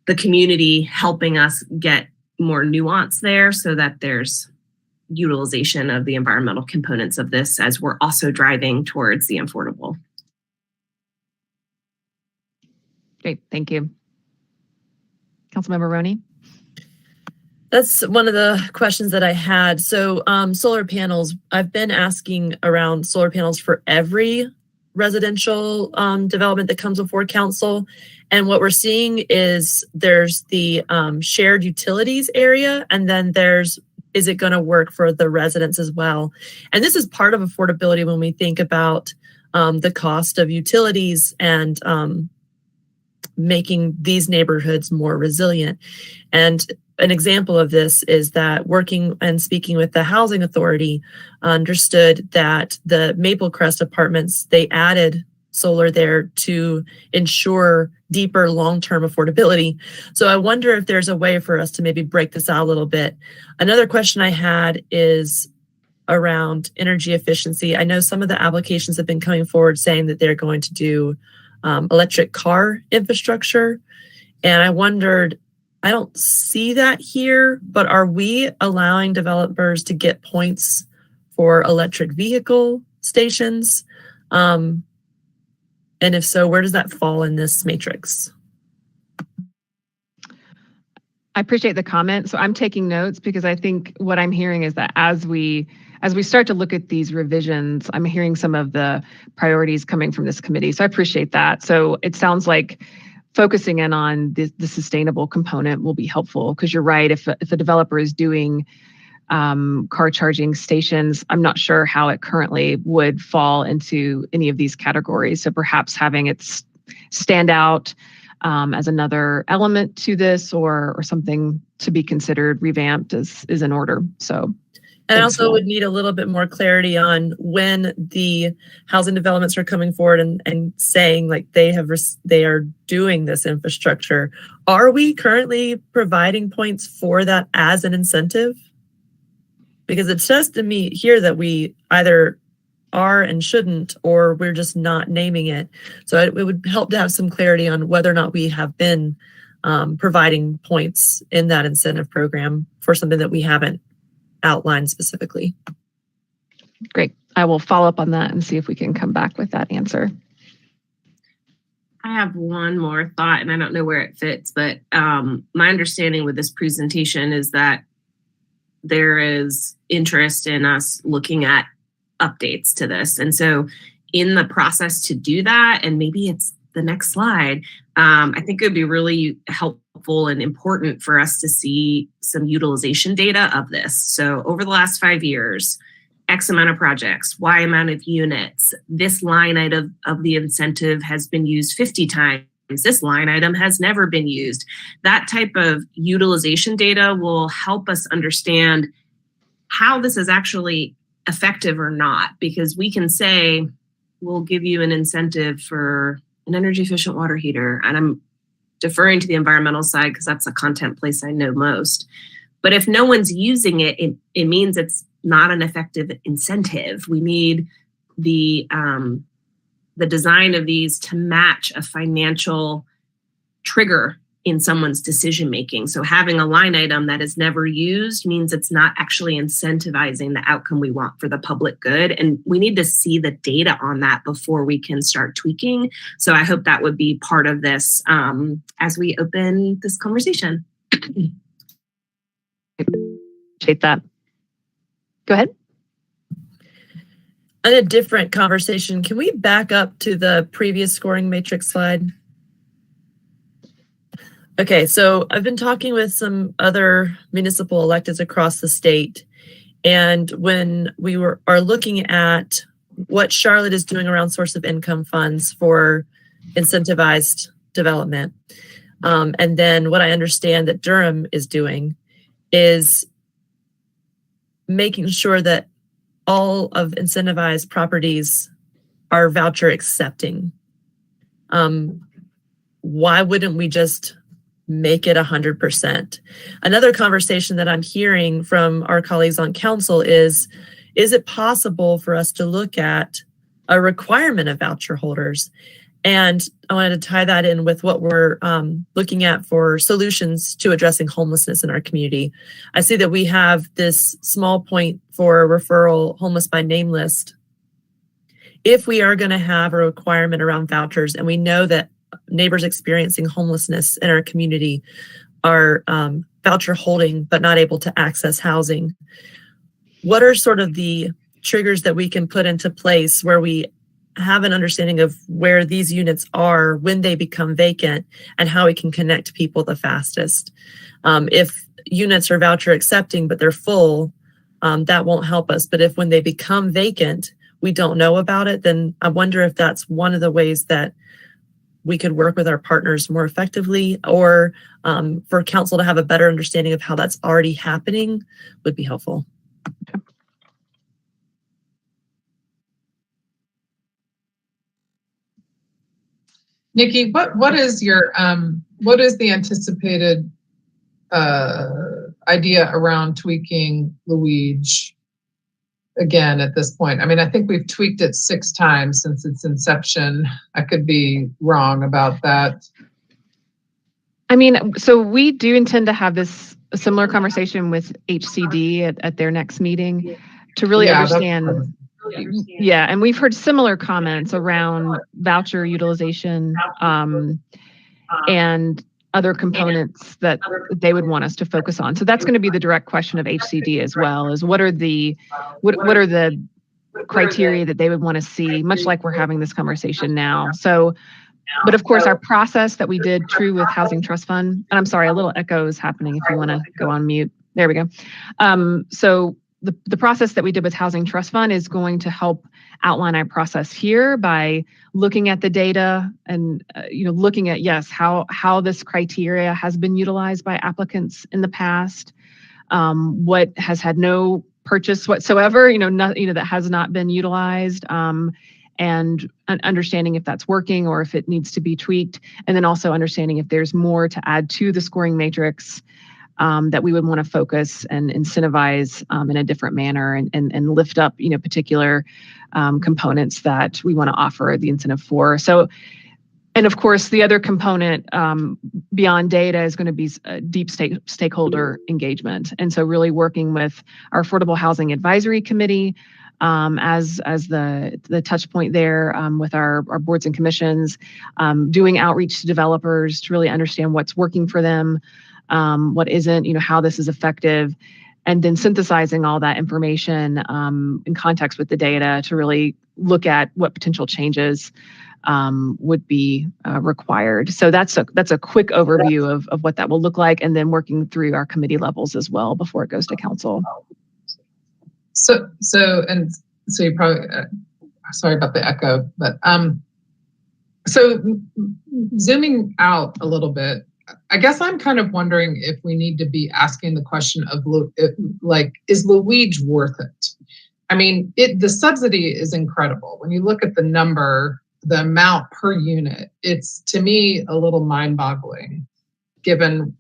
the community helping us get more nuance there so that there's utilization of the environmental components of this as we're also driving towards the affordable. Great, thank you. Councilmember Roney? That's one of the questions that I had. So solar panels, I've been asking around solar panels for every residential development that comes before council. And what we're seeing is there's the shared utilities area, and then is it going to work for the residents as well? And this is part of affordability when we think about the cost of utilities and making these neighborhoods more resilient. And an example of this is that working and speaking with the housing authority, understood that the Maple Crest apartments, they added solar there to ensure deeper long-term affordability. So I wonder if there's a way for us to maybe break this out a little bit. Another question I had is around energy efficiency. I know some of the applications have been coming forward saying that they're going to do electric car infrastructure. And I wondered, I don't see that here, but are we allowing developers to get points for electric vehicle stations? And if so, where does that fall in this matrix? I appreciate the comment. So I'm taking notes because I think what I'm hearing is that as we start to look at these revisions, I'm hearing some of the priorities coming from this committee. So I appreciate that. So it sounds like focusing in on the sustainable component will be helpful, because you're right. If a developer is doing car charging stations, I'm not sure how it currently would fall into any of these categories. So perhaps having it stand out as another element to this, or something to be considered revamped is in order. So. And I also would need a little bit more clarity on when the housing developments are coming forward and saying like they are doing this infrastructure. Are we currently providing points for that as an incentive? Because it says to me here that we either are and shouldn't, or we're just not naming it. So it would help to have some clarity on whether or not we have been providing points in that incentive program for something that we haven't outlined specifically. Great. I will follow up on that and see if we can come back with that answer. I have one more thought, and I don't know where it fits, but my understanding with this presentation is that there is interest in us looking at updates to this. And so in the process to do that, and maybe it's the next slide, I think it would be really helpful and important for us to see some utilization data of this. So over the last 5 years, X amount of projects, Y amount of units, this line item of the incentive has been used 50 times. This line item has never been used. That type of utilization data will help us understand how this is actually effective or not, because we can say, we'll give you an incentive for an energy efficient water heater. And I'm deferring to the environmental side because that's a content place I know most. But if no one's using it, it means it's not an effective incentive. We need the design of these to match a financial trigger in someone's decision making. So having a line item that is never used means it's not actually incentivizing the outcome we want for the public good. And we need to see the data on that before we can start tweaking. So I hope that would be part of this as we open this conversation. Appreciate that. Go ahead. On a different conversation, can we back up to the previous scoring matrix slide? Okay, so I've been talking with some other municipal electeds across the state, and when we are looking at what Charlotte is doing around source of income funds for incentivized development, and then what I understand that Durham is doing is making sure that all of incentivized properties are voucher accepting. Why wouldn't we just make it 100%? Another conversation that I'm hearing from our colleagues on council is it possible for us to look at a requirement of voucher holders? And I wanted to tie that in with what we're looking at for solutions to addressing homelessness in our community. I see that we have this small point for referral homeless by name list. If we are going to have a requirement around vouchers, and we know that neighbors experiencing homelessness in our community are voucher holding but not able to access housing, what are sort of the triggers that we can put into place where we have an understanding of where these units are when they become vacant and how we can connect people the fastest. If units are voucher accepting, but they're full, that won't help us. But if when they become vacant, we don't know about it, then I wonder if that's one of the ways that we could work with our partners more effectively, or for council to have a better understanding of how that's already happening would be helpful. Nikki, what is the anticipated idea around tweaking Luigi again at this point? I mean, I think we've tweaked it 6 times since its inception. I could be wrong about that. I mean, so we do intend to have a similar conversation with HCD at their next meeting to really understand. Yeah, and we've heard similar comments around voucher utilization and other components that they would want us to focus on. So that's going to be the direct question of HCD as well, is what are the criteria that they would want to see, much like we're having this conversation now. So, but of course, our process that we did true with Housing Trust Fund, and I'm sorry, a little echo is happening if you want to go on mute. There we go. So the process that we did with Housing Trust Fund is going to help outline our process here by looking at the data and looking at, yes, how this criteria has been utilized by applicants in the past, what has had no purchase whatsoever, that has not been utilized, and understanding if that's working or if it needs to be tweaked, and then also understanding if there's more to add to the scoring matrix that we would want to focus and incentivize in a different manner and lift up, particular components that we want to offer the incentive for. So, and of course, the other component beyond data is going to be deep stakeholder engagement. And so really working with our Affordable Housing Advisory Committee as the touch point there with our boards and commissions, doing outreach to developers to really understand what's working for them, what isn't, how this is effective, and then synthesizing all that information in context with the data to really look at what potential changes would be required. So that's a quick overview of what that will look like, and then working through our committee levels as well before it goes to council. So you probably, sorry about the echo, but so zooming out a little bit, I guess I'm kind of wondering if we need to be asking the question of is Luigi worth it? I mean, the subsidy is incredible. When you look at the amount per unit, it's to me a little mind-boggling given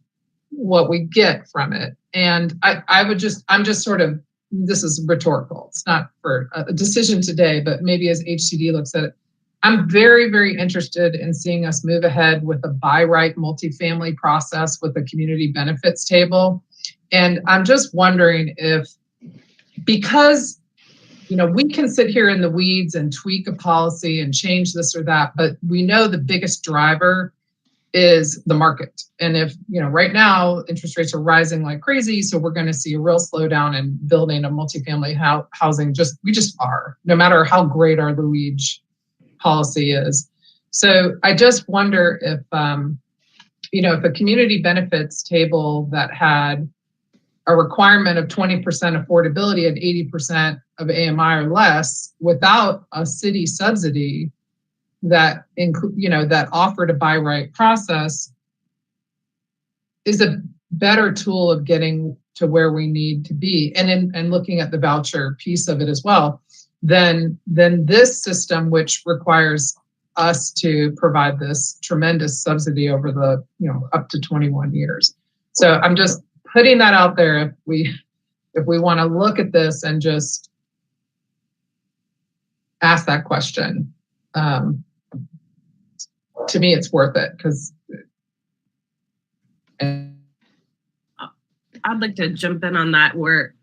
what we get from it. And I'm just sort of, this is rhetorical. It's not for a decision today, but maybe as HCD looks at it, I'm very, very interested in seeing us move ahead with a by right multifamily process with a community benefits table. And I'm just wondering if, because, we can sit here in the weeds and tweak a policy and change this or that, but we know the biggest driver is the market. And if, right now interest rates are rising like crazy, so we're going to see a real slowdown in building a multifamily housing. We just are, no matter how great our Luigi policy is. So I just wonder if, if a community benefits table that had a requirement of 20% affordability and 80% of AMI or less without a city subsidy that that offered a by right process is a better tool of getting to where we need to be. And looking at the voucher piece of it as well, than this system, which requires us to provide this tremendous subsidy over the, up to 21 years. So I'm just putting that out there. If we want to look at this and just ask that question, to me, it's worth it because. I'd like to jump in on that, where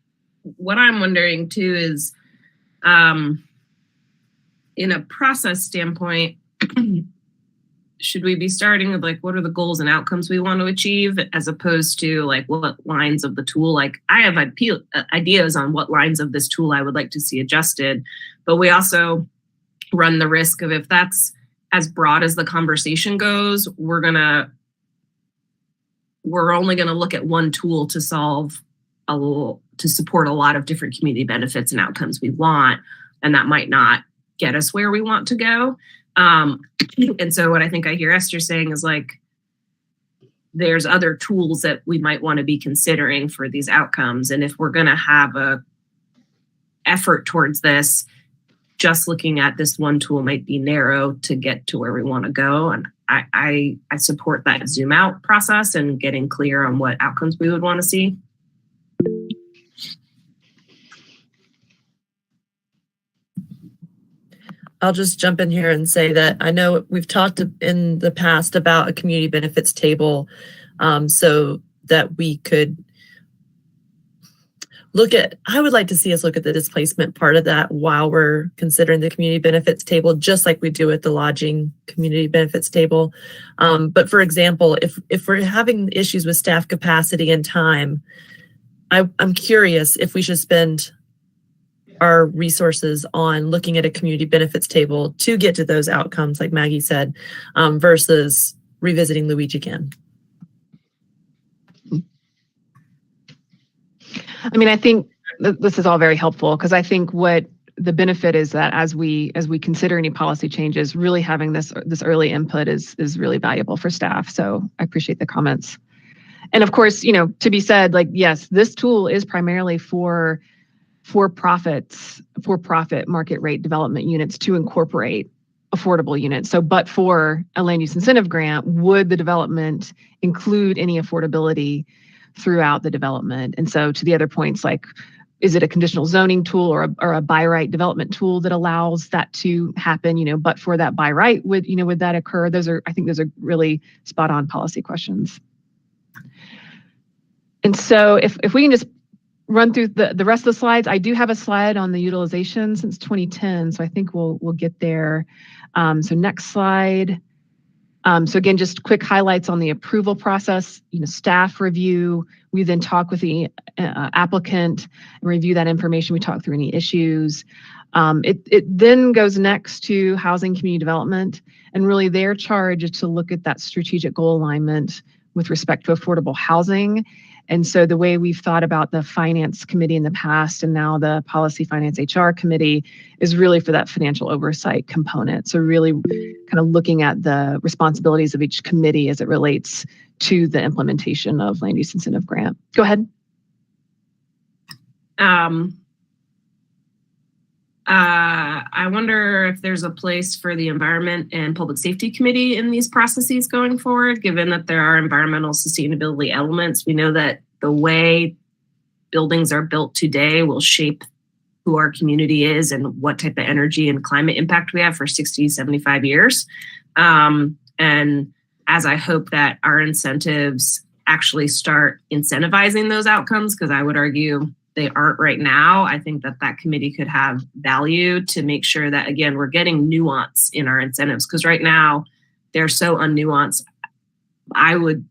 what I'm wondering too is, in a process standpoint, should we be starting with what are the goals and outcomes we want to achieve, as opposed to what lines of the tool? I have ideas on what lines of this tool I would like to see adjusted, but we also run the risk of, if that's as broad as the conversation goes, we're only gonna look at one tool to solve to support a lot of different community benefits and outcomes we want, and that might not get us where we want to go. And so what I think I hear Esther saying is like, there's other tools that we might want to be considering for these outcomes. And if we're going to have a effort towards this, just looking at this one tool might be narrow to get to where we want to go. And I support that zoom out process and getting clear on what outcomes we would want to see. I'll just jump in here and say that I know we've talked in the past about a community benefits table, so that we could I would like to see us look at the displacement part of that while we're considering the community benefits table, just like we do with the lodging community benefits table. But for example, if we're having issues with staff capacity and time, I'm curious if we should spend our resources on looking at a community benefits table to get to those outcomes, like Maggie said, versus revisiting Luigi again. I mean, I think this is all very helpful, because I think what the benefit is that as we consider any policy changes, really having this early input is really valuable for staff. So I appreciate the comments. And of course, to be said, like, yes, this tool is primarily for for-profit market rate development units to incorporate affordable units. So, but for a land use incentive grant, would the development include any affordability throughout the development? And so to the other points, like, is it a conditional zoning tool or a by right development tool that allows that to happen? But for that by right, would that occur? I think those are really spot on policy questions. And so if we can just run through the rest of the slides. I do have a slide on the utilization since 2010, so I think we'll get there. So next slide. So again, just quick highlights on the approval process. Staff review. We then talk with the applicant and review that information. We talk through any issues. It then goes next to housing community development, and really their charge is to look at that strategic goal alignment with respect to affordable housing. And so the way we've thought about the finance committee in the past, and now the policy finance HR committee, is really for that financial oversight component. So really kind of looking at the responsibilities of each committee as it relates to the implementation of land use incentive grant. Go ahead. I wonder if there's a place for the Environment and Public Safety Committee in these processes going forward, given that there are environmental sustainability elements. We know that the way buildings are built today will shape who our community is and what type of energy and climate impact we have for 60, 75 years. And as I hope that our incentives actually start incentivizing those outcomes, because I would argue they aren't right now, I think that committee could have value to make sure that, again, we're getting nuance in our incentives, because right now they're so unnuanced. I would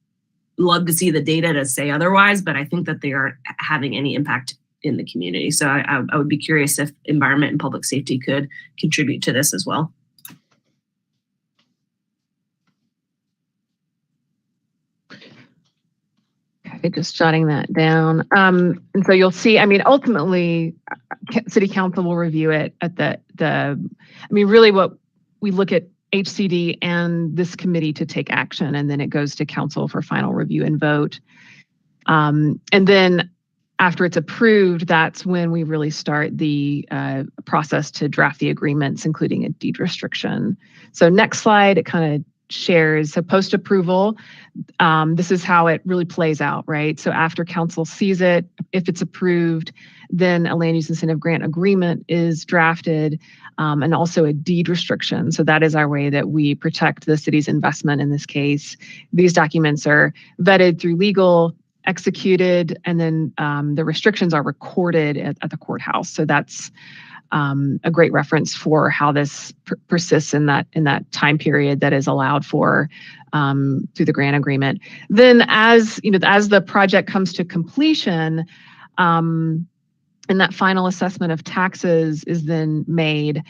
love to see the data to say otherwise, but I think that they aren't having any impact in the community. So I would be curious if environment and public safety could contribute to this as well. Okay, just jotting that down. And so you'll see, ultimately, City Council will review it at really what we look at HCD and this committee to take action, and then it goes to council for final review and vote. And then after it's approved, that's when we really start the process to draft the agreements, including a deed restriction. So next slide, it kind of shares. So post-approval, this is how it really plays out, right? So after council sees it, if it's approved, then a land use incentive grant agreement is drafted, and also a deed restriction. So that is our way that we protect the city's investment in this case. These documents are vetted through legal, executed, and then the restrictions are recorded at the courthouse. So that's a great reference for how this persists in that time period that is allowed for through the grant agreement. Then, as the project comes to completion, and that final assessment of taxes is then made,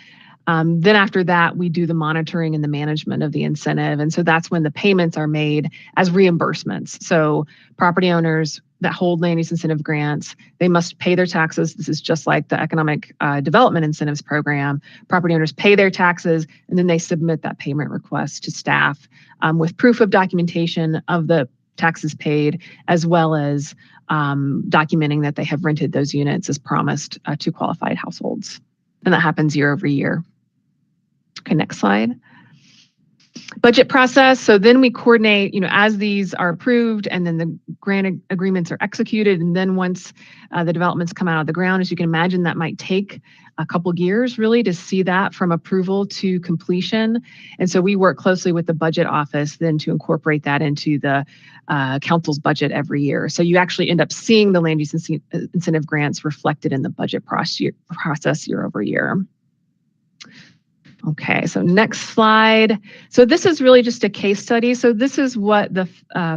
Then after that, we do the monitoring and the management of the incentive. And so that's when the payments are made as reimbursements. So property owners that hold land use incentive grants, they must pay their taxes. This is just like the Economic Development Incentives Program. Property owners pay their taxes, and then they submit that payment request to staff with proof of documentation of the taxes paid, as well as documenting that they have rented those units as promised to qualified households. And that happens year over year. Okay, next slide. Budget process. So then we coordinate, as these are approved and then the grant agreements are executed. And then once the developments come out of the ground, as you can imagine, that might take a couple years really to see that from approval to completion. And so we work closely with the budget office then to incorporate that into the council's budget every year. So you actually end up seeing the land use incentive grants reflected in the budget process year over year. Okay, so next slide. So this is really just a case study. So this is what the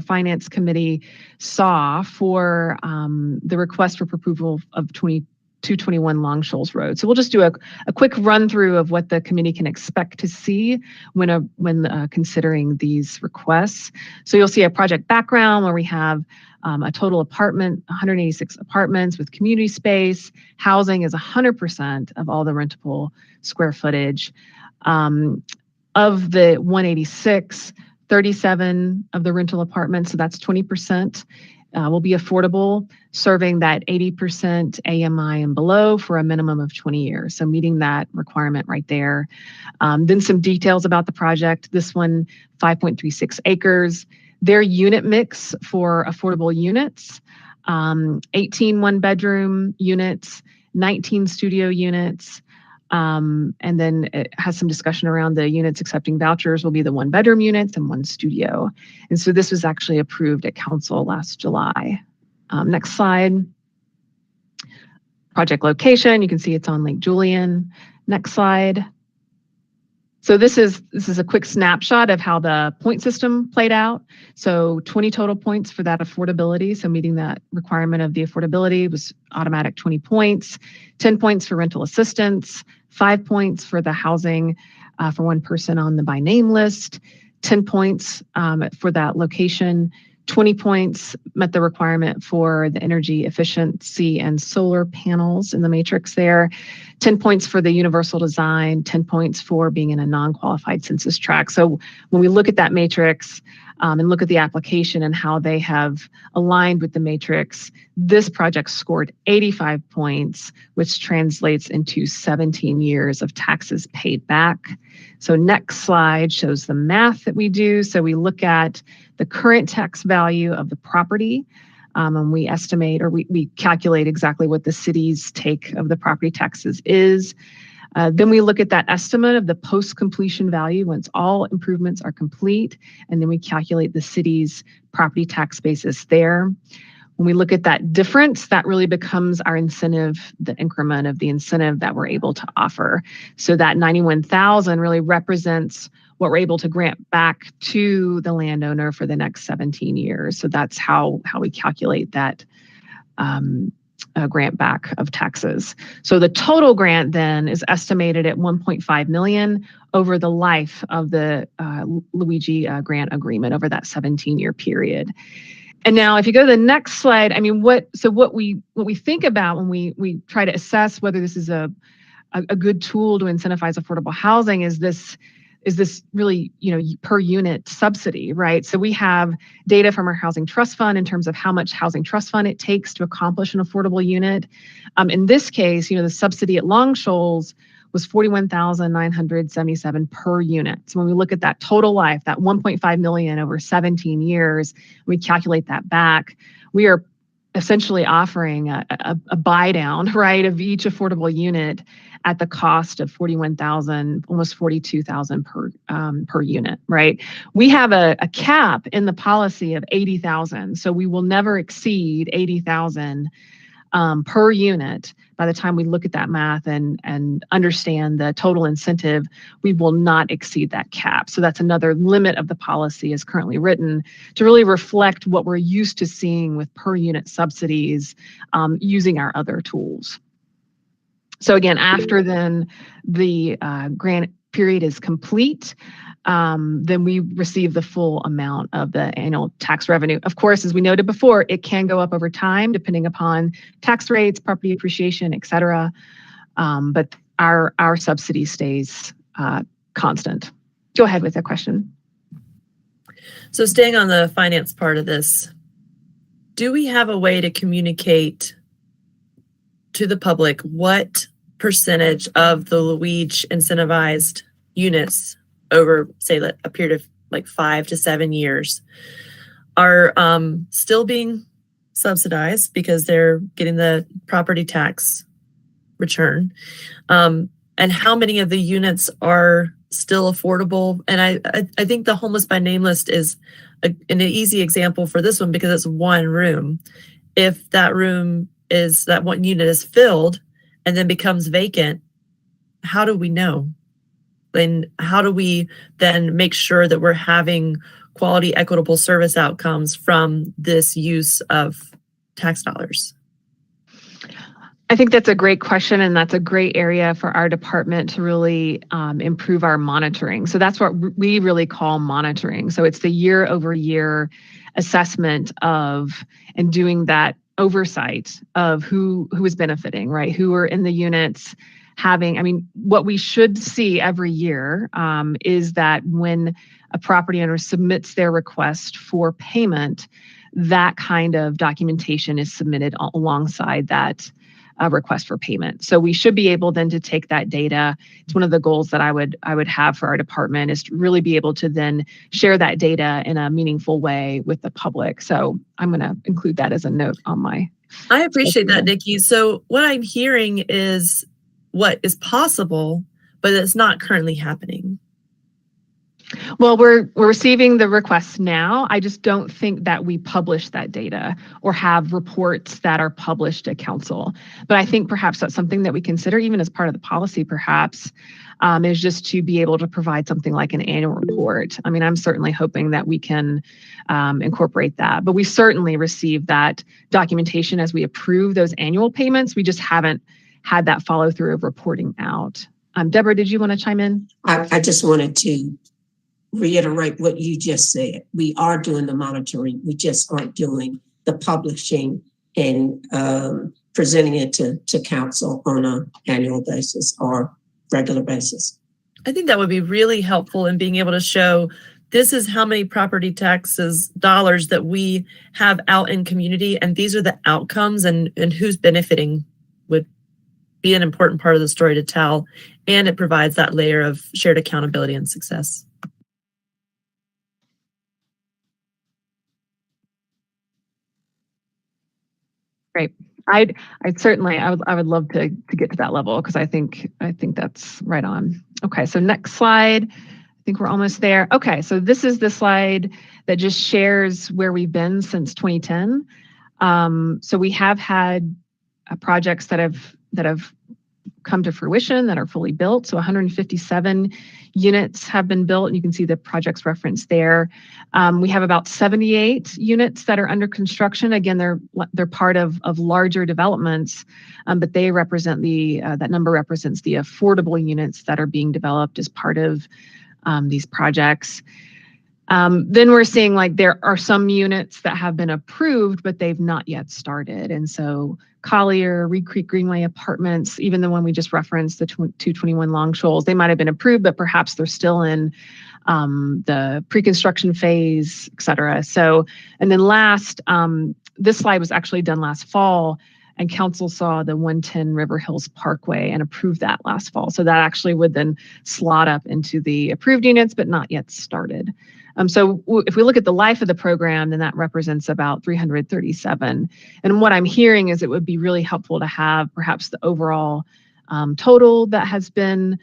Finance Committee saw for the request for approval of 221 Long Shoals Road. So we'll just do a quick run through of what the committee can expect to see when considering these requests. So you'll see a project background where we have a total 186 apartments with community space. Housing is 100% of all the rentable square footage. Of the 186, 37 of the rental apartments, so that's 20%, will be affordable, serving that 80% AMI and below for a minimum of 20 years. So meeting that requirement right there. Then some details about the project. This one, 5.36 acres. Their unit mix for affordable units, 18 one-bedroom units, 19 studio units, and then it has some discussion around the units accepting vouchers will be the one-bedroom units and one studio. And so this was actually approved at council last July. Next slide. Project location, you can see it's on Lake Julian. Next slide. So this is a quick snapshot of how the point system played out. So 20 total points for that affordability. So meeting that requirement of the affordability was automatic 20 points, 10 points for rental assistance, 5 points for the housing for one person on the by name list, 10 points for that location, 20 points met the requirement for the energy efficiency and solar panels in the matrix there, 10 points for the universal design, 10 points for being in a non-qualified census tract. So when we look at that matrix and look at the application and how they have aligned with the matrix, this project scored 85 points, which translates into 17 years of taxes paid back. So next slide shows the math that we do. So we look at the current tax value of the property, and we estimate or we calculate exactly what the city's take of the property taxes is. Then we look at that estimate of the post-completion value once all improvements are complete, and then we calculate the city's property tax basis there. When we look at that difference, that really becomes our incentive, the increment of the incentive that we're able to offer. So that $91,000 really represents what we're able to grant back to the landowner for the next 17 years. So that's how we calculate that grant back of taxes. So the total grant then is estimated at $1.5 million over the life of the Luigi grant agreement over that 17-year period. And now if you go to the next slide, I mean, what we think about when we try to assess whether this is a good tool to incentivize affordable housing is this really, per unit subsidy, right? So we have data from our Housing Trust Fund in terms of how much Housing Trust Fund it takes to accomplish an affordable unit. In this case, the subsidy at Long Shoals was $41,977 per unit. So when we look at that total life, that $1.5 million over 17 years, we calculate that back, we are essentially offering a buy down, right, of each affordable unit at the cost of $41,000, almost $42,000 per unit, right? We have a cap in the policy of $80,000, so we will never exceed $80,000 per unit. By the time we look at that math and understand the total incentive, we will not exceed that cap. So that's another limit of the policy as currently written to really reflect what we're used to seeing with per unit subsidies using our other tools. So again, after then the grant period is complete, then we receive the full amount of the annual tax revenue. Of course, as we noted before, it can go up over time depending upon tax rates, property appreciation, et cetera. But our subsidy stays constant. Go ahead with the question. So staying on the finance part of this, do we have a way to communicate to the public what percentage of the LWEJ incentivized units over, say, a period of like 5 to 7 years are still being subsidized because they're getting the property tax return, and how many of the units are still affordable? And I think the homeless by name list is an easy example for this one because it's one room. If that one unit is filled and then becomes vacant, how do we know? And how do we then make sure that we're having quality, equitable service outcomes from this use of tax dollars? I think that's a great question, and that's a great area for our department to really improve our monitoring. So that's what we really call monitoring. So it's the year-over-year assessment of and doing that oversight of who is benefiting, right? Who are in the units having, what we should see every year is that when a property owner submits their request for payment, that kind of documentation is submitted alongside that request for payment. So we should be able then to take that data. It's one of the goals that I would have for our department, is to really be able to then share that data in a meaningful way with the public. So I'm going to include that as a note on my. I appreciate that, Nikki. So what I'm hearing is what is possible, but it's not currently happening. Well, we're receiving the requests now. I just don't think that we publish that data or have reports that are published at council. But I think perhaps that's something that we consider even as part of the policy, perhaps, is just to be able to provide something like an annual report. I'm certainly hoping that we can incorporate that. But we certainly receive that documentation as we approve those annual payments. We just haven't had that follow through of reporting out. Deborah, did you want to chime in? I just wanted to reiterate what you just said. We are doing the monitoring. We just aren't doing the publishing and presenting it to council on an annual basis or regular basis. I think that would be really helpful in being able to show this is how many property taxes dollars that we have out in community, and these are the outcomes, and who's benefiting would be an important part of the story to tell. And it provides that layer of shared accountability and success. Great. I would love to get to that level, because I think that's right on. Okay, so next slide. I think we're almost there. Okay, so this is the slide that just shares where we've been since 2010. So we have had projects that have come to fruition, that are fully built. So 157 units have been built, and you can see the projects referenced there. We have about 78 units that are under construction. Again, they're part of larger developments, but they represent that number represents the affordable units that are being developed as part of these projects. Then we're seeing like there are some units that have been approved, but they've not yet started. And so Collier, Reed Creek Greenway Apartments, even the one we just referenced, the 221 Long Shoals, they might have been approved, but perhaps they're still in the pre-construction phase, et cetera. So, and then last, this slide was actually done last fall, and council saw the 110 River Hills Parkway and approved that last fall. So that actually would then slot up into the approved units, but not yet started. So if we look at the life of the program, then that represents about 337. And what I'm hearing is it would be really helpful to have perhaps the overall total that has been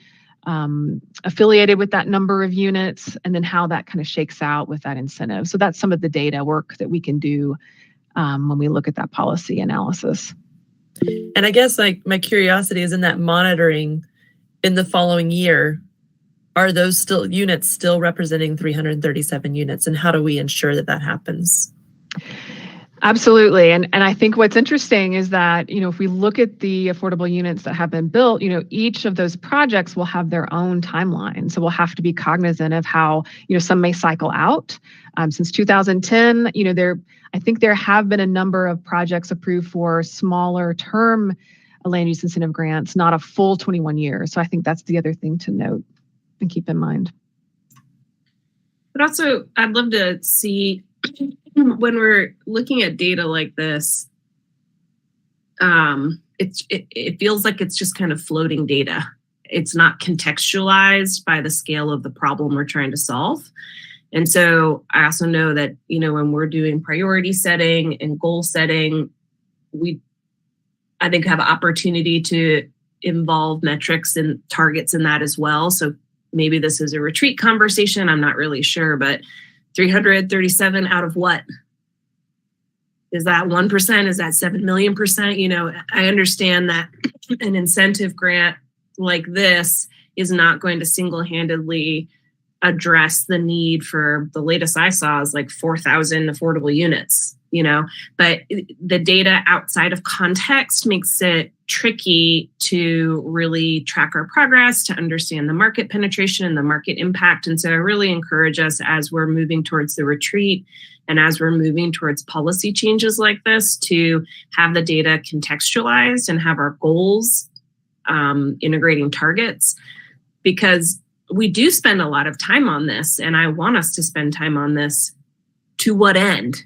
affiliated with that number of units, and then how that kind of shakes out with that incentive. So that's some of the data work that we can do when we look at that policy analysis. And I guess like my curiosity is in that monitoring in the following year. Are those units still representing 337 units, and how do we ensure that happens? Absolutely. And I think what's interesting is that, if we look at the affordable units that have been built, each of those projects will have their own timeline. So we'll have to be cognizant of how, some may cycle out. Since 2010, I think there have been a number of projects approved for smaller term land use incentive grants, not a full 21 years. So I think that's the other thing to note and keep in mind. But also, I'd love to see when we're looking at data like this, it feels like it's just kind of floating data. It's not contextualized by the scale of the problem we're trying to solve. And so I also know that, when we're doing priority setting and goal setting, I think have opportunity to involve metrics and targets in that as well. So maybe this is a retreat conversation. I'm not really sure, but 337 out of what? Is that 1%? Is that 7 million percent? I understand that an incentive grant like this is not going to single-handedly address the need for, the latest I saw is like 4,000 affordable units, but the data outside of context makes it tricky to really track our progress, to understand the market penetration and the market impact. And so I really encourage us, as we're moving towards the retreat and as we're moving towards policy changes like this, to have the data contextualized and have our goals integrating targets, because we do spend a lot of time on this, and I want us to spend time on this. To what end?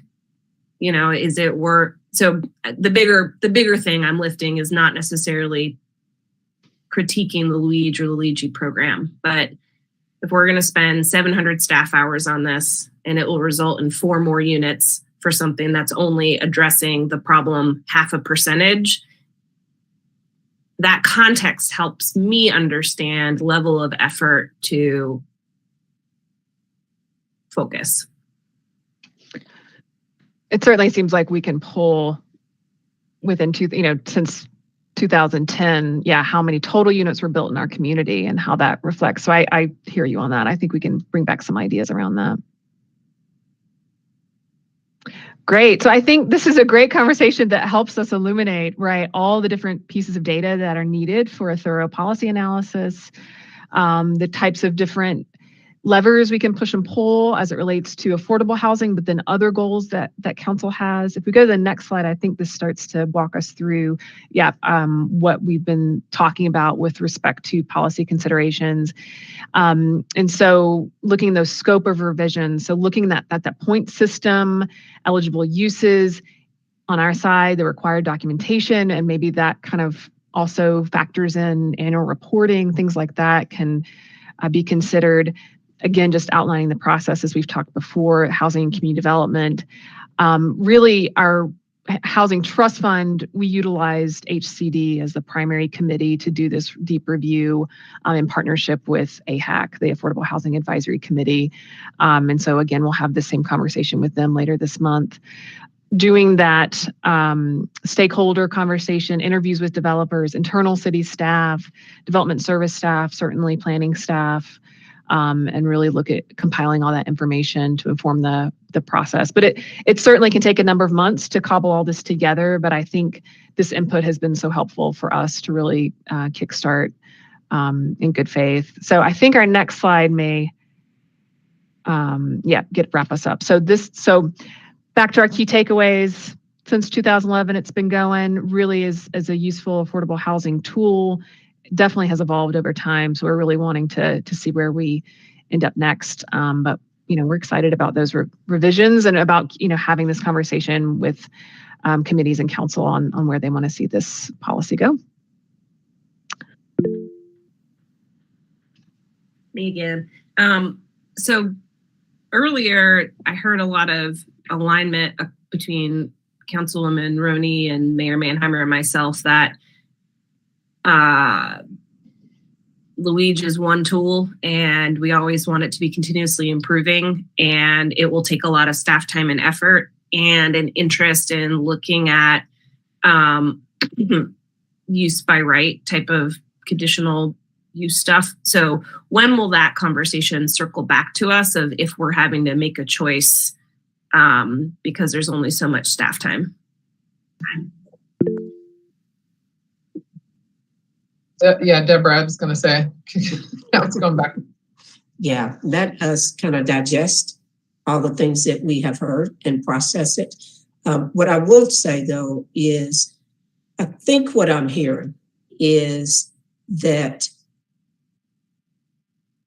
Is it work? So the bigger thing I'm lifting is not necessarily critiquing the Luigi or the Luigi program, but if we're going to spend 700 staff hours on this and it will result in 4 more units for something that's only addressing the problem 0.5%, that context helps me understand level of effort to focus. It certainly seems like we can pull within since 2010, how many total units were built in our community and how that reflects. So I hear you on that. I think we can bring back some ideas around that. Great. So I think this is a great conversation that helps us illuminate, all the different pieces of data that are needed for a thorough policy analysis, the types of different levers we can push and pull as it relates to affordable housing, but then other goals that council has. If we go to the next slide, I think this starts to walk us through, what we've been talking about with respect to policy considerations. And so looking at those scope of revisions, so looking at that point system, eligible uses on our side, the required documentation, and maybe that kind of also factors in annual reporting, things like that can be considered. Again, just outlining the process as we've talked before, housing and community development. Really, our housing trust fund, we utilized HCD as the primary committee to do this deep review in partnership with AHAC, the Affordable Housing Advisory Committee. And so again, we'll have the same conversation with them later this month. Doing that stakeholder conversation, interviews with developers, internal city staff, development service staff, certainly planning staff, and really look at compiling all that information to inform the process. But it certainly can take a number of months to cobble all this together, but I think this input has been so helpful for us to really kickstart in good faith. So I think our next slide may wrap us up. So back to our key takeaways. Since 2011, it's been going really as a useful affordable housing tool. Definitely has evolved over time. So we're really wanting to see where we end up next. But, we're excited about those revisions and about, having this conversation with committees and council on where they want to see this policy go. Me again. So earlier, I heard a lot of alignment between Councilwoman Roney and Mayor Manheimer and myself that Luigi is one tool and we always want it to be continuously improving, and it will take a lot of staff time and effort and an interest in looking at use by right type of conditional use stuff. So when will that conversation circle back to us of if we're having to make a choice because there's only so much staff time. Yeah, Deborah, I was going to say, now it's going back. Yeah, let us kind of digest all the things that we have heard and process it. What I will say, though, is I think what I'm hearing is that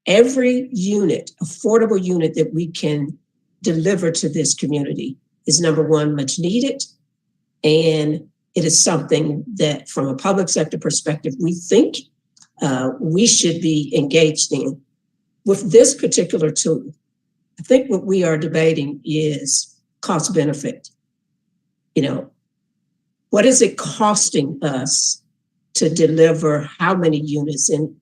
every unit, affordable unit that we can deliver to this community is, number one, much needed. And it is something that, from a public sector perspective, we think we should be engaged in. With this particular tool, I think what we are debating is cost benefit. You know, what is it costing us to deliver how many units? And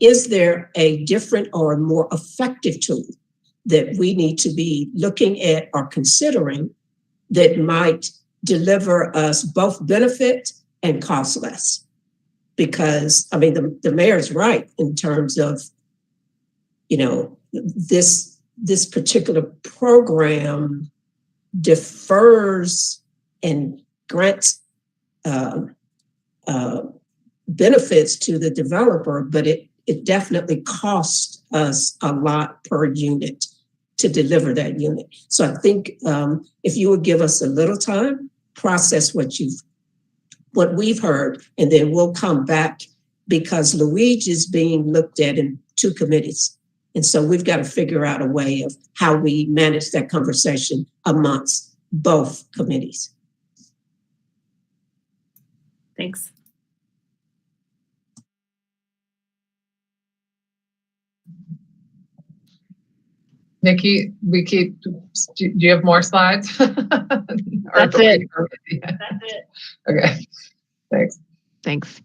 is there a different or more effective tool that we need to be looking at or considering that might deliver us both benefit and cost less? Because, I mean, the mayor's right in terms of, you know, this particular program defers and grants benefits to the developer, but it definitely costs us a lot per unit to deliver that unit. So I think if you would give us a little time, process what we've heard, and then we'll come back, because Luigi is being looked at in 2 committees. And so we've got to figure out a way of how we manage that conversation amongst both committees. Thanks. Nikki, do you have more slides? That's it. That's it. Okay, thanks. Thanks.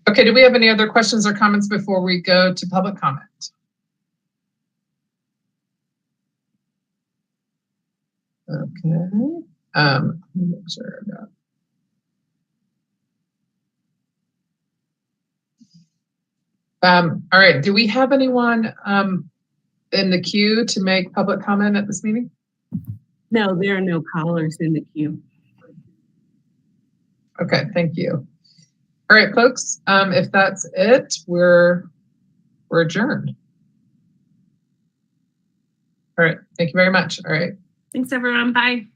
Okay, do we have any other questions or comments before we go to public comment? Okay, let me make sure I got. All right, do we have anyone in the queue to make public comment at this meeting? No, there are no callers in the queue. Okay, thank you. All right, folks, if that's it, we're adjourned. All right, thank you very much. All right. Thanks, everyone. Bye.